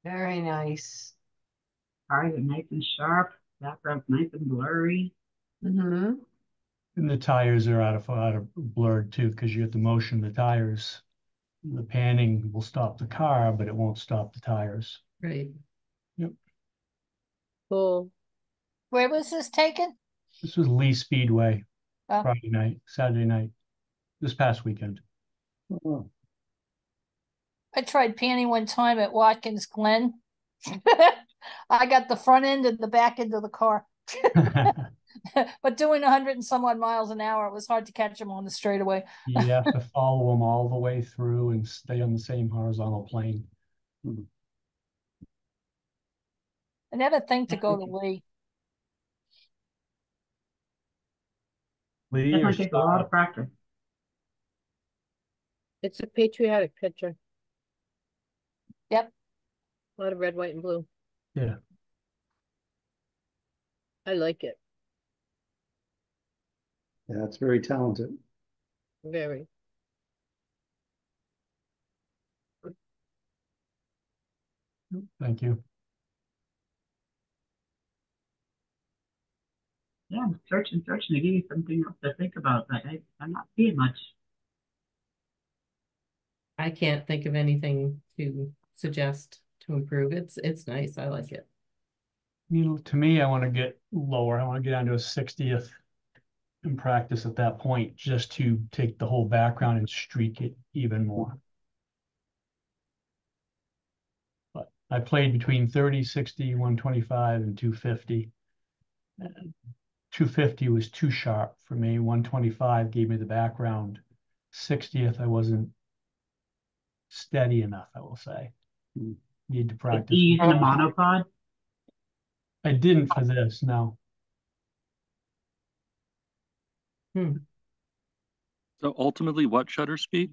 Very nice. Cars are nice and sharp. Background's nice and blurry. Mm-hmm. And the tires are out of blurred too, because you get the motion of the tires. The panning will stop the car, but it won't stop the tires. Right. Yep. Cool. Where was this taken? This was Lee Speedway, Oh. Saturday night, this past weekend. Oh. I tried panning one time at Watkins Glen. I got the front end and the back end of the car. But doing 100 and some odd miles an hour, it was hard to catch them on the straightaway. You have to follow them all the way through and stay on the same horizontal plane. I never think to go to Lee. Lee or Takes a lot of practice. It's a patriotic picture. Yep. A lot of red, white, and blue. Yeah. I like it. Yeah, it's very talented. Very. Thank you. Yeah, I'm searching to give you something else to think about, but I'm not seeing much. I can't think of anything to suggest to improve. It's nice. I like it. You know, to me, I want to get lower. I want to get down to a 60th and practice at that point, just to take the whole background and streak it even more. But I played between 30, 60, 125, and 250. And 250 was too sharp for me. 125 gave me the background. 60th, I wasn't steady enough, I will say. Need to practice. You using a monopod? I didn't for this, no. So ultimately, what shutter speed?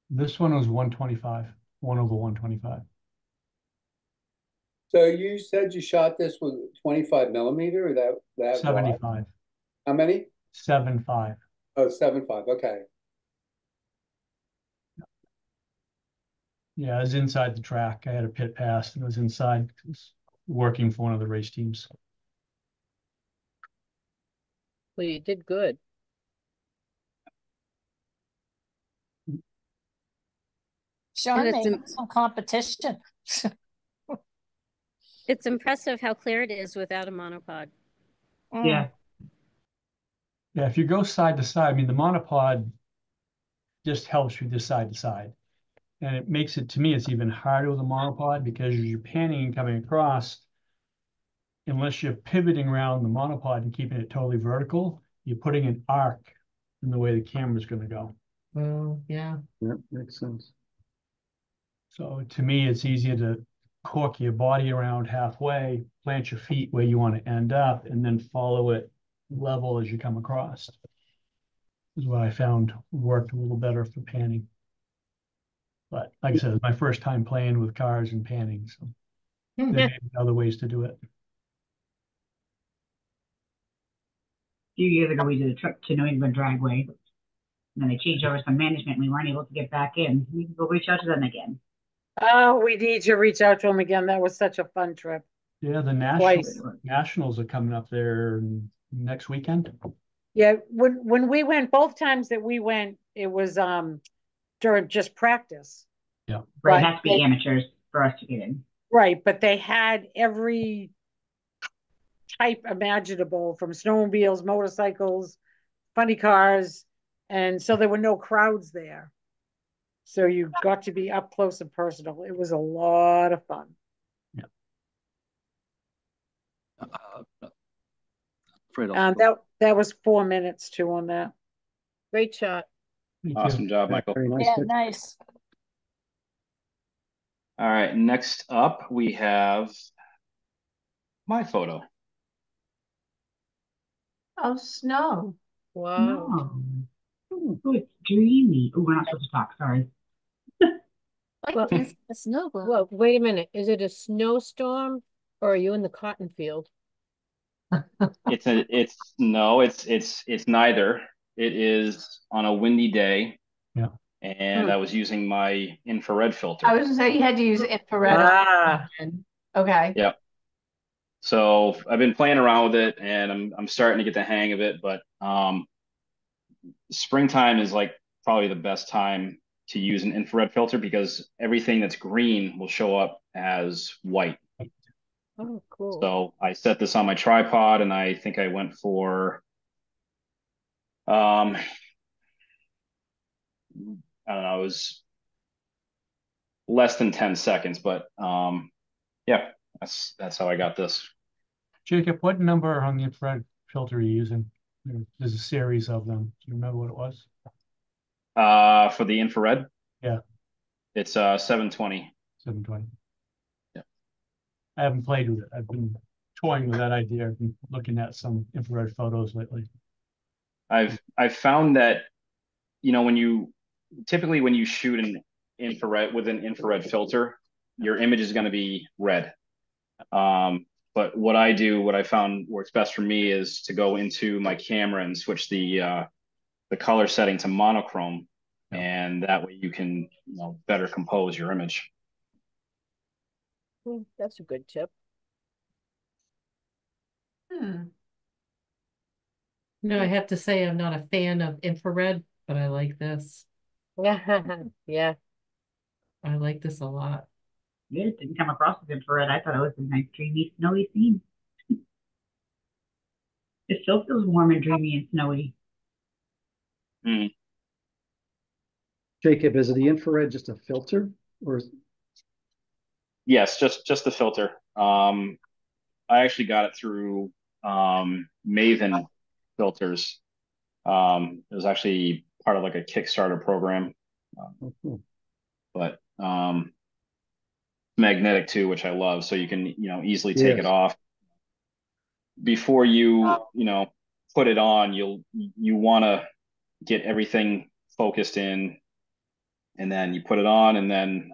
This one was 125, 1/125. So you said you shot this with 25 millimeter, or that 75. wide? How many? 7.5. Oh, 7.5. Okay. Yeah, I was inside the track. I had a pit pass and I was inside. I was working for one of the race teams. Well, you did good. Sean And made some competition. It's impressive how clear it is without a monopod. Yeah. Yeah, if you go side to side, I mean, the monopod just helps you this side to side. And it makes it, to me, it's even harder with a monopod because you're panning and coming across, unless you're pivoting around the monopod and keeping it totally vertical, you're putting an arc in the way the camera's going to go. Oh, yeah. Yep, makes sense. So to me, it's easier to cork your body around halfway, plant your feet where you want to end up, and then follow it level as you come across. This is what I found worked a little better for panning. But like I said, it's my first time playing with cars and panning, so there may be other ways to do it. A few years ago, we did a trip to New England Dragway. And then they changed over some management. And we weren't able to get back in. We can go reach out to them again. Oh, we need to reach out to them again. That was such a fun trip. Yeah, the nationals are coming up there next weekend. Yeah, when we went, both times that we went, it was during just practice. Yeah. Right, it has to be amateurs for us to get in. Right, but they had every type imaginable, from snowmobiles, motorcycles, funny cars. And so there were no crowds there. So you got to be up close and personal. It was a lot of fun. That was 4 minutes too on that. Great shot. Awesome job, Michael. Very nice. Yeah, nice. All right, next up we have my photo. Oh, snow. Wow. Oh, it's dreamy. Oh, we're not supposed to talk. Sorry. Well, It's a snow globe. well, wait a minute. Is it a snowstorm or are you in the cotton field? It's neither. It is on a windy day. Yeah. And I was using my infrared filter. I was gonna say you had to use infrared. Okay. Yep. So I've been playing around with it and I'm starting to get the hang of it, but springtime is like probably the best time to use an infrared filter because everything that's green will show up as white. Oh, cool. So I set this on my tripod and I think I went for I don't know, it was less than 10 seconds, but yeah, that's how I got this. Jacob, what number on the infrared filter are you using? There's a series of them. Do you remember what it was? For the infrared? Yeah. It's 720. 720. Yeah. I haven't played with it. I've been toying with that idea. I've been looking at some infrared photos lately. I've found that, when you shoot an infrared with an infrared filter, your image is going to be red. But what I found works best for me is to go into my camera and switch the color setting to monochrome, and that way you can better compose your image. That's a good tip. No, I have to say I'm not a fan of infrared, but I like this. Yeah. I like this a lot. Yeah, it didn't come across as infrared. I thought it was a nice, dreamy, snowy scene. It still feels warm and dreamy and snowy. Jacob, is the infrared just a filter or? Yes, just the filter. I actually got it through Maven filters. It was actually part of like a Kickstarter program, but magnetic too, which I love. So you can easily take it off. Before you put it on, you want to get everything focused in, and then you put it on, and then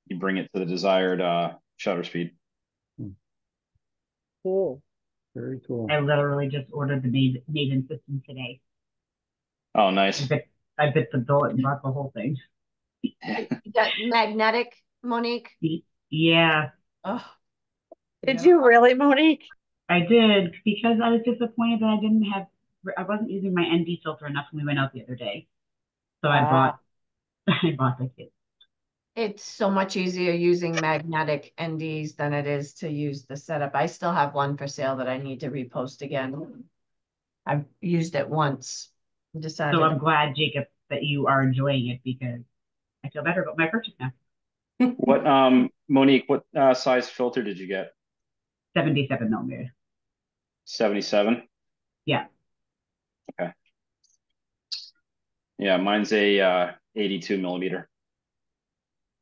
you bring it to the desired shutter speed. Cool. Very cool. I literally just ordered the Maven system today. Oh, nice. I bit the bullet and bought the whole thing. That magnetic, Monique? Yeah. Oh. Did you really, Monique? I did, because I was disappointed that I wasn't using my ND filter enough when we went out the other day. So I bought the kit. It's so much easier using magnetic NDs than it is to use the setup. I still have one for sale that I need to repost again. I've used it once. Decided. So I'm glad, Jacob, that you are enjoying it, because I feel better about my purchase now. What, Monique, what size filter did you get? 77 millimeter. 77? Yeah. Okay. Yeah, mine's a 82 millimeter.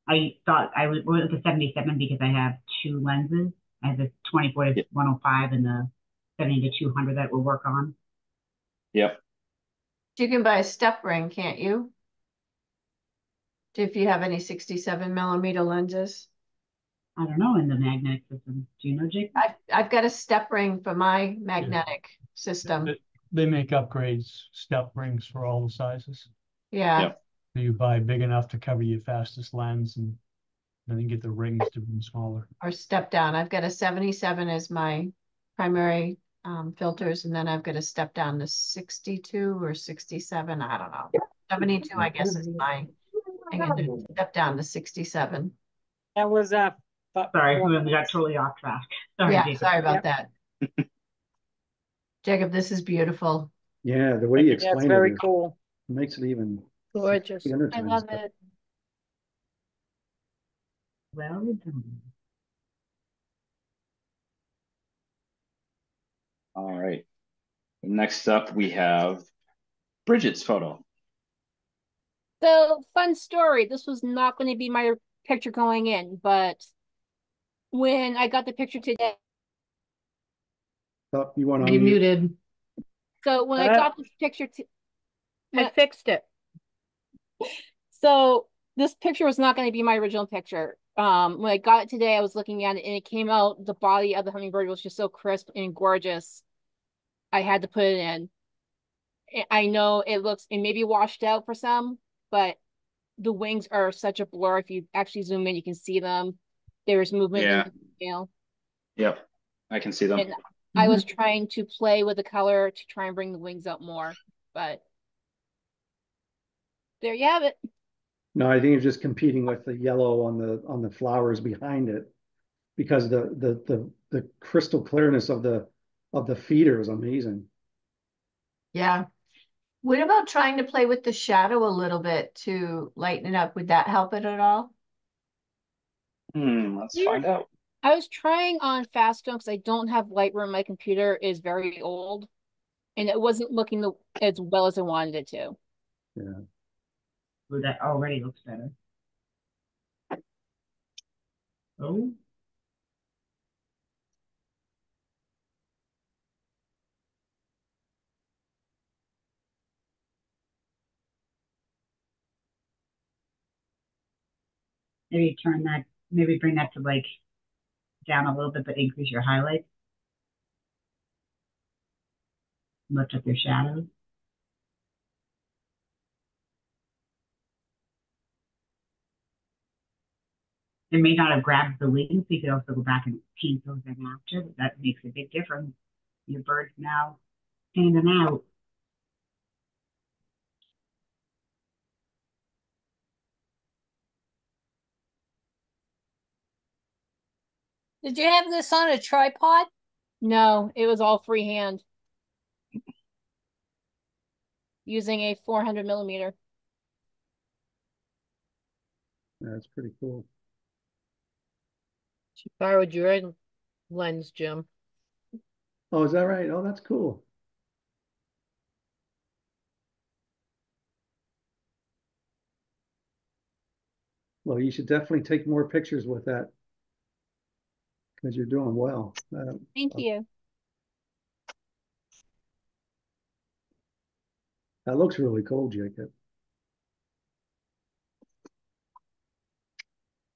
I thought I went with the 77 because I have two lenses. I have the 24 to 105 and the 70 to 200 that we'll work on. Yep. You can buy a step ring, can't you? If you have any 67 millimeter lenses. I don't know, in the magnetic system. Do you know, Jake? I've got a step ring for my magnetic system. They make upgrades, step rings for all the sizes. Yeah. Yep. So you buy big enough to cover your fastest lens, and then you get the rings to be smaller. Or step down. I've got a 77 as my primary filters, and then I've got to step down to 62 or 67. I don't know. 72, I guess, is my. I'm going to step down to 67. That was sorry, we got totally off track. Sorry, yeah, Jacob. sorry about that. Jacob, this is beautiful. Yeah, the way you Yeah, it's explained very it cool. makes it even Gorgeous. 300 I times love better. it. Well done. All right. Next up, we have Bridget's photo. So, fun story. This was not going to be my picture going in, but when I got the picture today, Oh, you want to You unmute? muted. so when I got this picture, I fixed it. so this picture was not going to be my original picture. When I got it today, I was looking at it and it came out, the body of the hummingbird was just so crisp and gorgeous. I had to put it in. I know it may be washed out for some, but the wings are such a blur. If you actually zoom in, you can see them. There's movement in Yeah. the tail. Yep. I can see them. And I was trying to play with the color to try and bring the wings out more, but there you have it. No, I think you're just competing with the yellow on the flowers behind it, because the crystal clearness of the feeder is amazing. Yeah. What about trying to play with the shadow a little bit to lighten it up? Would that help it at all? Let's find out. I was trying on Faststone because I don't have Lightroom. My computer is very old, and it wasn't looking as well as I wanted it to. Yeah. Well, that already looks better. Oh. Maybe bring that to like down a little bit, but increase your highlights. Lift up your shadows. It may not have grabbed the wings, so you could also go back and paint those in after. But that makes a big difference. Your bird's now standing out. Did you have this on a tripod? No, it was all freehand using a 400 millimeter. That's pretty cool. She borrowed your lens, Jim. Oh, is that right? Oh, that's cool. Well, you should definitely take more pictures with that, because you're doing well. Thank you. That looks really cool, Jacob.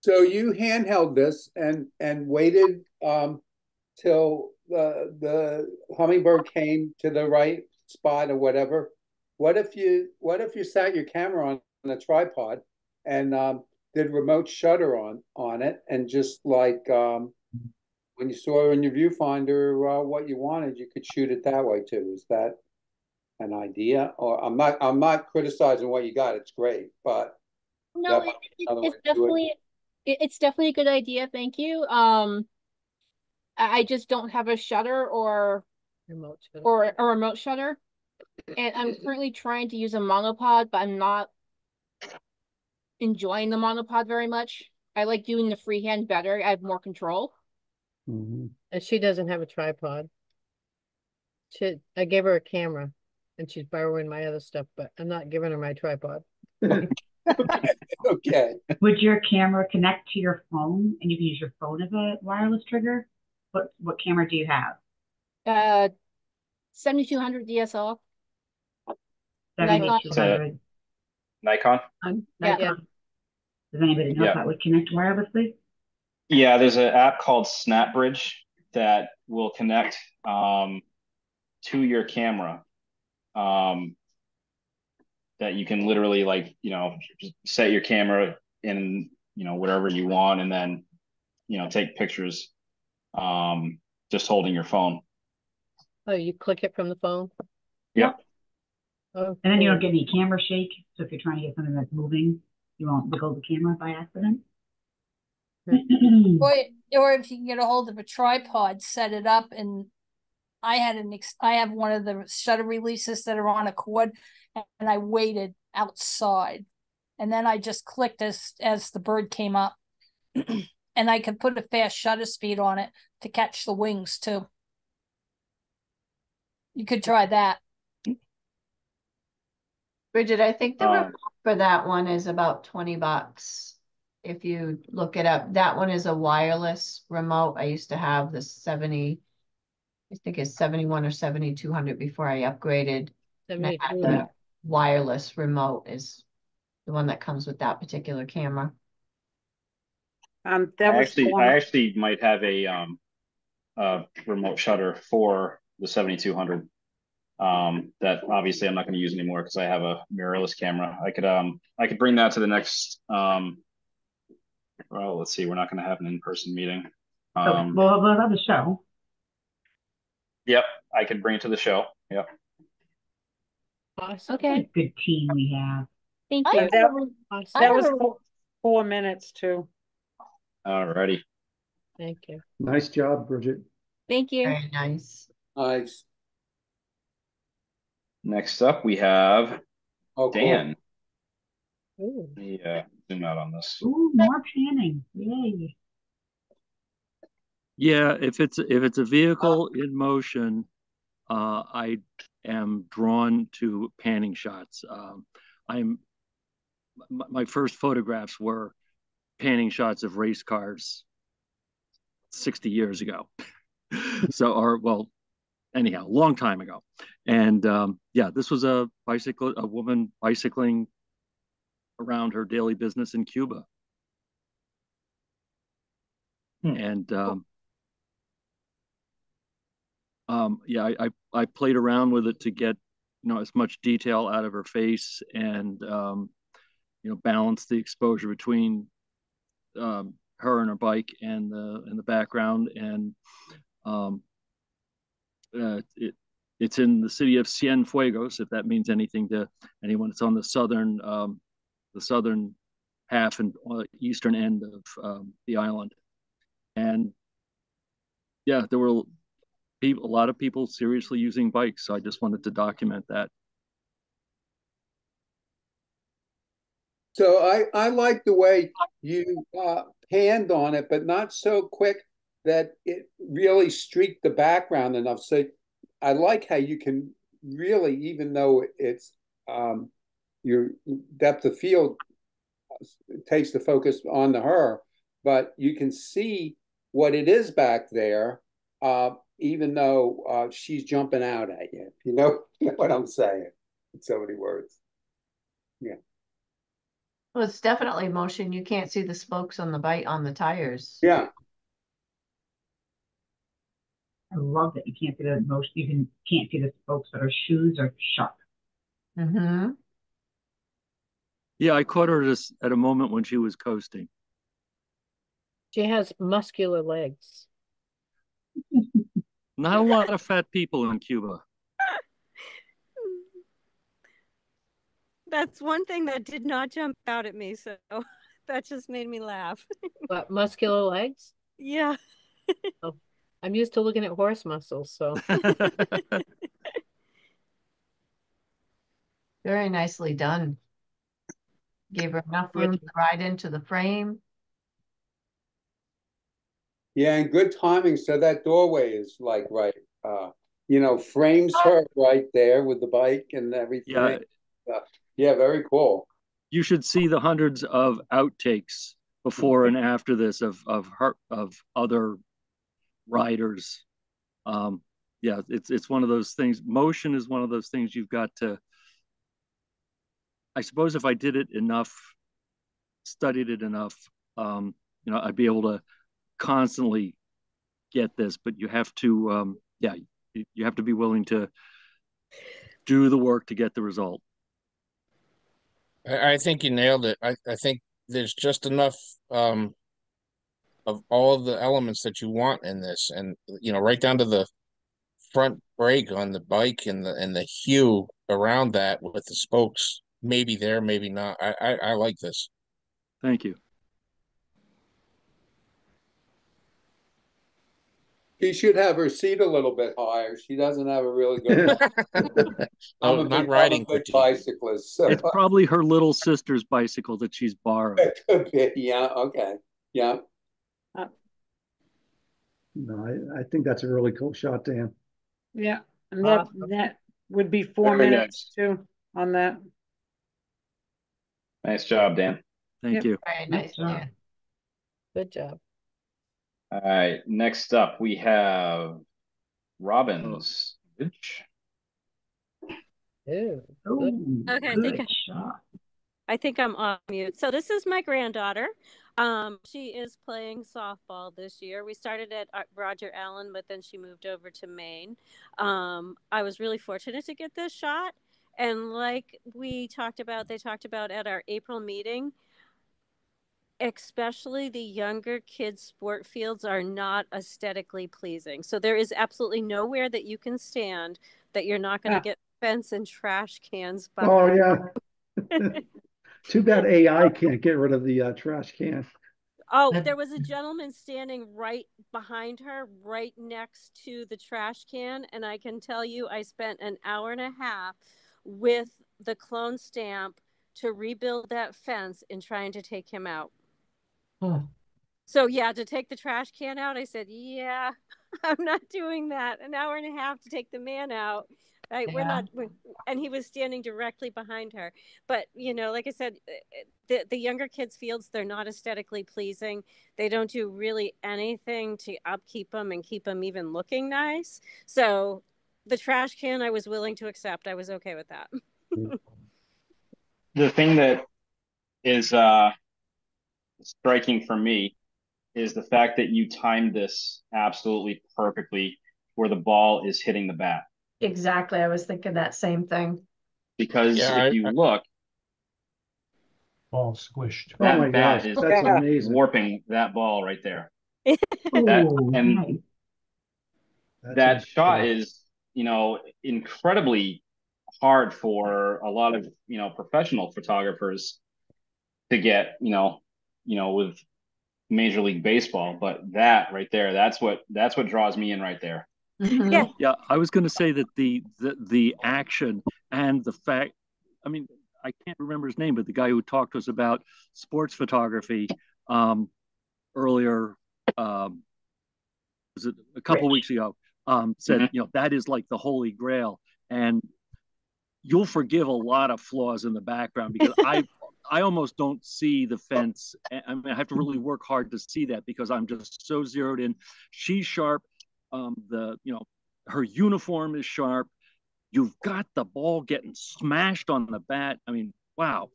So you handheld this and waited till the hummingbird came to the right spot or whatever. What if you sat your camera on a tripod and did remote shutter on it, and just like when you saw in your viewfinder what you wanted, you could shoot it that way too. Is that an idea? Or I'm not criticizing what you got. It's great, but No, it's definitely a good idea. Thank you. I just don't have a shutter or a remote shutter, and I'm currently trying to use a monopod, but I'm not enjoying the monopod very much. I like doing the freehand better. I have more control. Mm-hmm. And she doesn't have a tripod. I gave her a camera and she's borrowing my other stuff, but I'm not giving her my tripod. Okay. Would your camera connect to your phone and you can use your phone as a wireless trigger? What camera do you have? 7200 DSL. 7200. Nikon? Nikon. Yeah. Does anybody know if that would connect wirelessly? Yeah, there's an app called SnapBridge that will connect to your camera. That you can literally just set your camera in whatever you want, and then take pictures just holding your phone. Oh, you click it from the phone? Yep. Oh, and then you don't get any camera shake. So if you're trying to get something that's moving, you won't wiggle the camera by accident. Or if you can get a hold of a tripod, set it up and I have one of the shutter releases that are on a cord, and I waited outside, and then I just clicked as the bird came up, and I could put a fast shutter speed on it to catch the wings too. You could try that. Bridget, I think the remote for that one is about $20. If you look it up, that one is a wireless remote. I used to have the 70, I think it's 71 or 7200 before I upgraded. And I had the wireless remote is the one that comes with that particular camera. I actually might have a remote shutter for the 7200. That obviously I'm not going to use anymore because I have a mirrorless camera. I could bring that to the next well, let's see, we're not going to have an in-person meeting. We'll have the show. Yep, I could bring it to the show. Yep. Awesome. Okay. Good team we have. Thank you. That was 4 minutes too. Alrighty. Thank you. Nice job, Bridget. Thank you. Very nice. Nice. Next up, we have Dan. Cool. Let me zoom out on this. Ooh, more panning. Yay. Yeah, if it's a vehicle in motion, I am drawn to panning shots. My first photographs were panning shots of race cars 60 years ago. Anyhow, long time ago. And yeah, this was a woman bicycling around her daily business in Cuba. And yeah, I played around with it to get as much detail out of her face and balance the exposure between her and her bike and the background. And it's in the city of Cienfuegos, if that means anything to anyone. It's on the southern half and eastern end of the island. And yeah, there were a lot of people seriously using bikes, so I just wanted to document that. So I like the way you panned on it, but not so quick that it really streaked the background enough. So I like how you can really, even though it's your depth of field takes the focus on her, but you can see what it is back there, even though she's jumping out at you. You know what I'm saying in so many words. Yeah. Well, it's definitely motion. You can't see the spokes on the tires. Yeah. I love that you can't see the motion. You can't see the spokes, but her shoes are sharp. Mm-hmm. Yeah, I caught her at a moment when she was coasting. She has muscular legs. Not a lot of fat people in Cuba. That's one thing that did not jump out at me, so that just made me laugh. What, muscular legs? Yeah. Oh, I'm used to looking at horse muscles, so. Very nicely done. Gave her enough room to ride into the frame. Yeah, and good timing. So that doorway is like right, frames her right there with the bike and everything. Yeah. Yeah, very cool. You should see the hundreds of outtakes before and after this of other riders. Yeah, it's one of those things. Motion is one of those things you've got to. I suppose if I did it enough, studied it enough, I'd be able to constantly get this. But you have to, you have to be willing to do the work to get the result. I think you nailed it. I think there's just enough of all of the elements that you want in this, and right down to the front brake on the bike and the hue around that with the spokes. Maybe there, maybe not. I like this. Thank you. She should have her seat a little bit higher. She doesn't have a really good. I'm a good bicyclist, so It's probably her little sister's bicycle that she's borrowed. it could be. Yeah. Okay. Yeah. No, I think that's a really cool shot, Dan. Yeah, and that would be 4 Very minutes too on that. Nice job, Dan. Thank you. Very nice, Dan. Good job. All right, next up we have Robin's. Ooh, Okay, I think I'm on mute. So this is my granddaughter. She is playing softball this year. We started at Roger Allen, but then she moved over to Maine. I was really fortunate to get this shot. And like they talked about at our April meeting, especially the younger kids' sport fields are not aesthetically pleasing. So there is absolutely nowhere that you can stand that you're not going to get fence and trash cans behind. Oh, yeah. Too bad AI can't get rid of the trash can. Oh, there was a gentleman standing right behind her, right next to the trash can. And I can tell you, I spent an hour and a half with the clone stamp to rebuild that fence and trying to take him out. Oh. So yeah, to take the trash can out, I said, yeah, I'm not doing that. An hour and a half to take the man out. Right? And he was standing directly behind her. But, like I said, the younger kids' fields, they're not aesthetically pleasing. They don't do really anything to upkeep them and keep them even looking nice. So the trash can I was willing to accept. I was okay with that. The thing that is striking for me is the fact that you timed this absolutely perfectly where the ball is hitting the bat. Exactly. I was thinking that same thing. Because if you look, ball squished. Oh my that bat gosh, is that's amazing. warping that ball right there. That's that shot is, incredibly hard for a lot of, professional photographers to get, with Major League Baseball. But that right there, that's what draws me in right there. Yeah, I was going to say that the action and the fact, I mean, I can't remember his name, but the guy who talked to us about sports photography earlier, was it a couple weeks ago, said, that is like the holy grail. And you'll forgive a lot of flaws in the background because I almost don't see the fence. I mean, I have to really work hard to see that because I'm just so zeroed in. She's sharp. Her uniform is sharp. You've got the ball getting smashed on the bat. I mean, wow.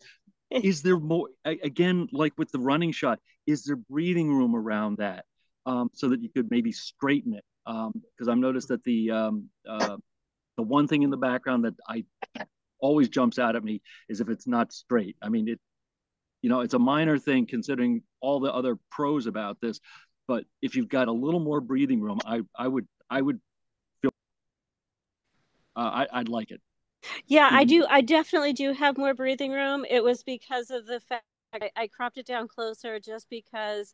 Is there more, again, like with the running shot, is there breathing room around that so that you could maybe straighten it? Because I've noticed that the one thing in the background that I always jumps out at me is if it's not straight. I mean, it's a minor thing considering all the other pros about this, but if you've got a little more breathing room, I would feel I'd like it. Yeah, I do. I definitely do have more breathing room. It was because of the fact I cropped it down closer just because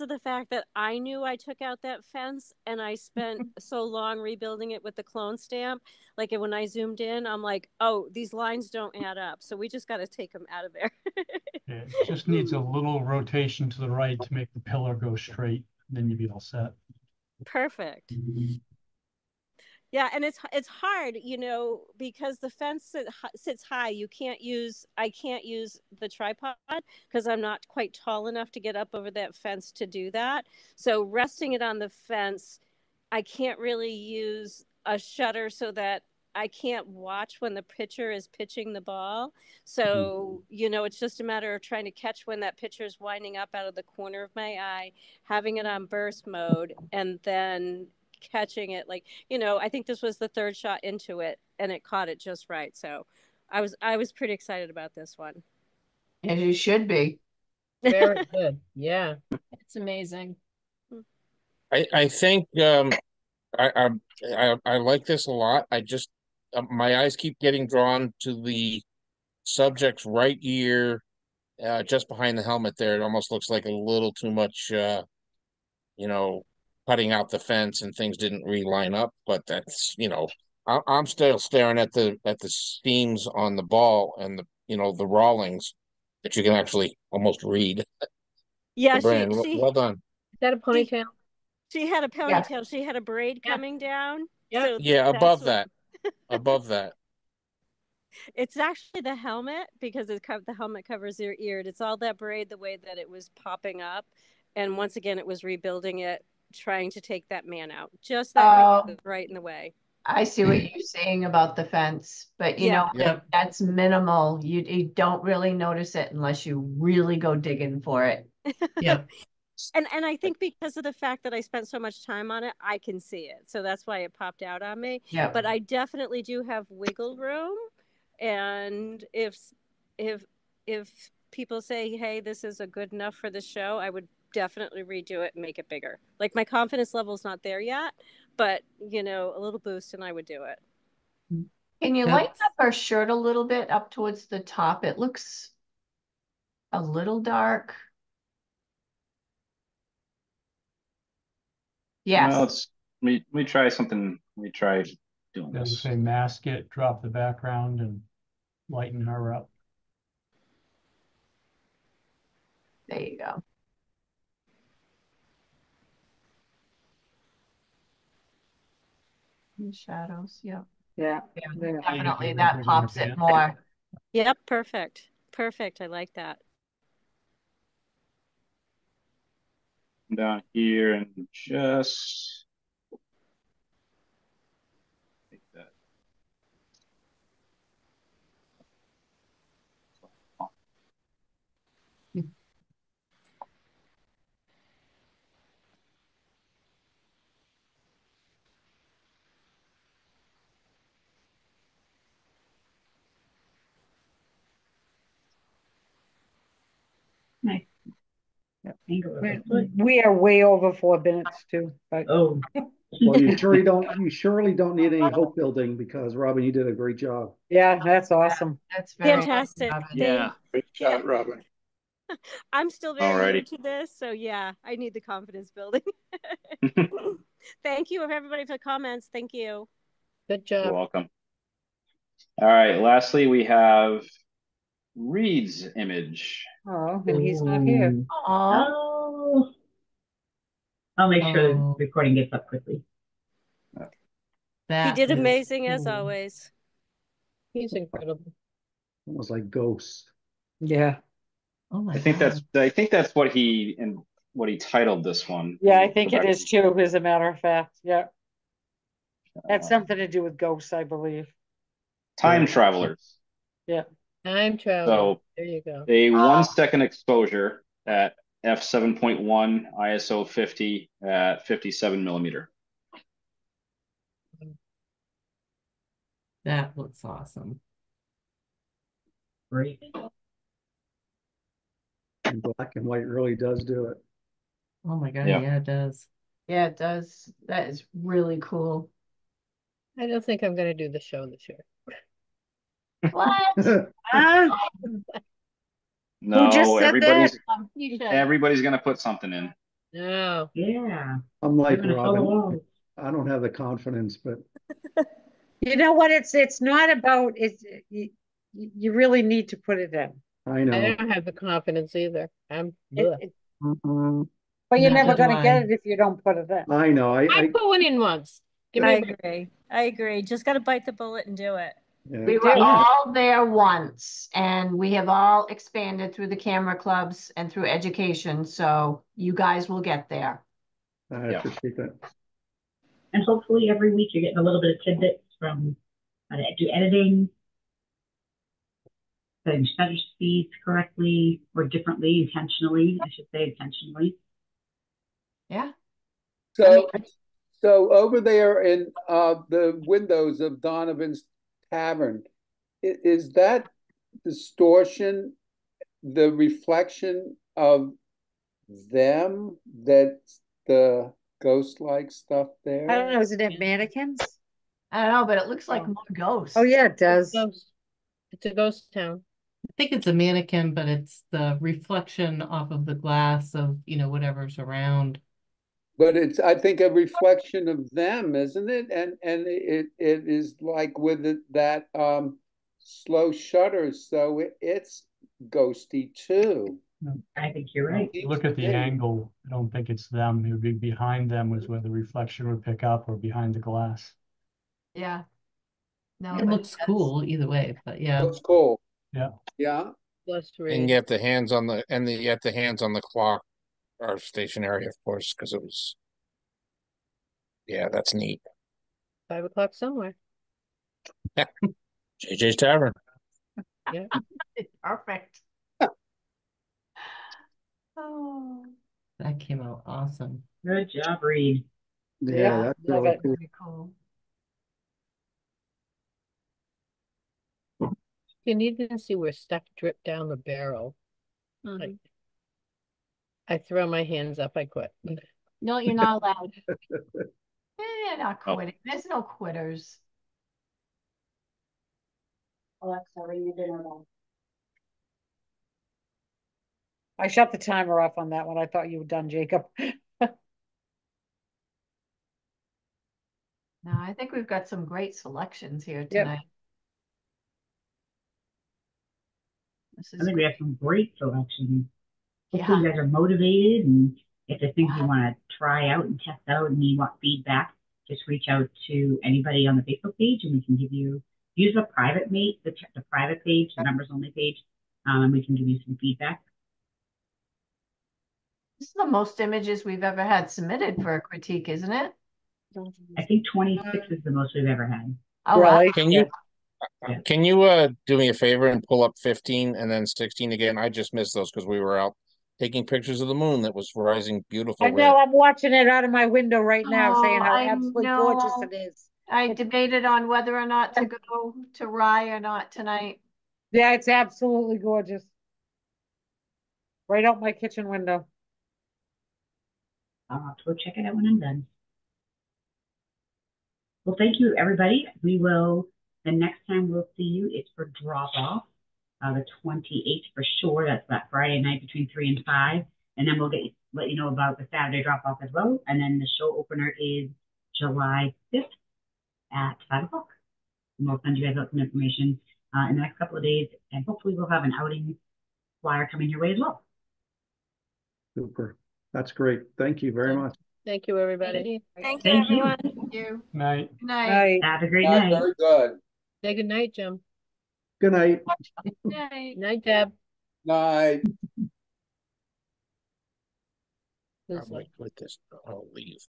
of the fact that I knew I took out that fence and I spent so long rebuilding it with the clone stamp. Like when I zoomed in, I'm like, oh, these lines don't add up. So we just got to take them out of there. It just needs a little rotation to the right to make the pillar go straight. Then you'd be all set. Perfect. Yeah, and it's hard, because the fence sits high. I can't use the tripod because I'm not quite tall enough to get up over that fence to do that. So resting it on the fence, I can't really use a shutter so that I can't watch when the pitcher is pitching the ball. So, it's just a matter of trying to catch when that pitcher is winding up out of the corner of my eye, having it on burst mode, and then catching it. I think this was the third shot into it and it caught it just right. So I was pretty excited about this one. As you should be. Very good. Yeah. It's amazing. I think I like this a lot. I just my eyes keep getting drawn to the subject's right ear, just behind the helmet there. It almost looks like a little too much, cutting out the fence and things didn't reline up, but that's, I'm still staring at the seams on the ball and the rawlings that you can actually almost read. Yeah, So, Brandon, well done. Is that a ponytail? She had a Yeah. ponytail. She had a braid coming down. Yeah. So Yeah, that's above what- that. Above that. It's actually the helmet, because the helmet covers your ear. It's all that braid, the way that it was popping up. And once again, it was rebuilding it, trying to take that man out. Just that man was right in the way. I see what you're saying about the fence, but you Yeah. know, that's minimal. You don't really notice it unless you really go digging for it. Yeah. And I think because of the fact that I spent so much time on it, I can see it. So that's why it popped out on me. Yeah. But I definitely do have wiggle room. And if people say, hey, this is a good enough for the show, I would definitely redo it and make it bigger. Like, my confidence level is not there yet, but a little boost and I would do it. Can you lighten up her shirt a little bit up towards the top? It looks a little dark. Yes. Well, let me try something. Let me try doing As you this. say, mask it, drop the background, and lighten her up. There you go. In shadows, yep. Yeah. Definitely that pops it more. Yep, perfect. Perfect. I like that. Down here and just take that. Nice. We are way over 4 minutes too, but well, you surely don't need any hope building, because Robin, you did a great job. Yeah, that's awesome. That's very fantastic. Yeah. Great job, Robin. I'm still very Alrighty. new to this, so yeah, I need the confidence building. Thank you, everybody, for the comments. Thank you. Good job. You're welcome. All right. Lastly, we have Reed's image. Oh, and he's not here. Oh, I'll make sure the recording gets up quickly. He did amazing as always. He's incredible. Almost like ghosts. Yeah. Oh my I think that's what he titled this one. Yeah, I think it is too, as a matter of fact. Yeah. That's something to do with ghosts, I believe. Time travelers. Yeah. Time travel. So There you go. a 1 second exposure at f7.1 ISO 50 at 57 millimeter. That looks awesome. Great. And black and white really does do it. Oh my God, Yeah. yeah, it does. Yeah, it does. That is really cool. I don't think I'm going to do the show this year. What? No, Who just said that? everybody's gonna put something in. No. Yeah. I'm like They're gonna fill the Robin. walls. I don't have the confidence, but You know what? It's not about you really need to put it in. I know. I don't have the confidence either. I'm. But you're never Neither do gonna get I. it if you don't put it in. I know. I put one in once. Give me I a break. agree. I agree. Just got to bite the bullet and do it. Yeah. We were all there once, and we have all expanded through the camera clubs and through education. So you guys will get there. I appreciate that. And hopefully every week you're getting a little bit of tidbits from how to do editing, setting shutter speeds correctly or differently, intentionally. I should say intentionally. Yeah. So over there in the windows of Donovan's Tavern, is that distortion the reflection of them, that's the ghost-like stuff there? I don't know. Isn't it mannequins? I don't know, but it looks like more ghosts. Oh yeah, it does. It's a ghost town. I think it's a mannequin, but it's the reflection off of the glass of, whatever's around. But it's, I think, a reflection of them, isn't it? And it is like with that slow shutter, so it's ghosty too. I think you're right. Look at the angle. I don't think it's them. It would be behind them was where the reflection would pick up, or behind the glass. Yeah. No, It looks cool either way, but yeah. Looks cool. Yeah. Yeah. And yet the hands on the yet the hands on the clock are stationary, of course, because it was. Yeah, that's neat. 5 o'clock somewhere. JJ's Tavern. Yeah. Perfect. Oh. That came out awesome. Good job, Reed. Yeah, that's love really it. cool. Very cool. You need to see where stuff dripped down the barrel. Like, I throw my hands up, I quit. No, you're not allowed. You're not quitting. There's no quitters. Alexa, ring your dinner bell. I shut the timer off on that one. I thought you were done, Jacob. No, I think we've got some great selections here tonight. I think we have some great selections. Hopefully you guys are motivated, and if there's things you want to try out and test out and you want feedback, just reach out to anybody on the Facebook page and we can give you, use the private the private page, the members only page, and we can give you some feedback. This is the most images we've ever had submitted for a critique, isn't it? I think 26 is the most we've ever had. Oh, wow. Can you do me a favor and pull up 15 and then 16 again? I just missed those because we were out taking pictures of the moon that was rising beautiful. I know, I'm watching it out of my window right now, saying how I absolutely know. gorgeous it is. I debated on whether or not to go to Rye or not tonight. Yeah, it's absolutely gorgeous. Right out my kitchen window. I'll have to go check it out when I'm done. Well, thank you, everybody. The next time we'll see you, it's for drop-off, the 28th for sure. That's that Friday night between 3 and 5. And then we'll let you know about the Saturday drop-off as well. And then the show opener is July 5th at 5 o'clock. And we'll send you guys out some information in the next couple of days. And hopefully we'll have an outing flyer coming your way as well. Super. That's great. Thank you very much. Thank you, everybody. Thank you, everyone. Thank you. Night. Good night. Have a great night. Very good. Say good night, Jim. Good night. Night. Night, Deb. Night. I'm like, with this, I'll leave.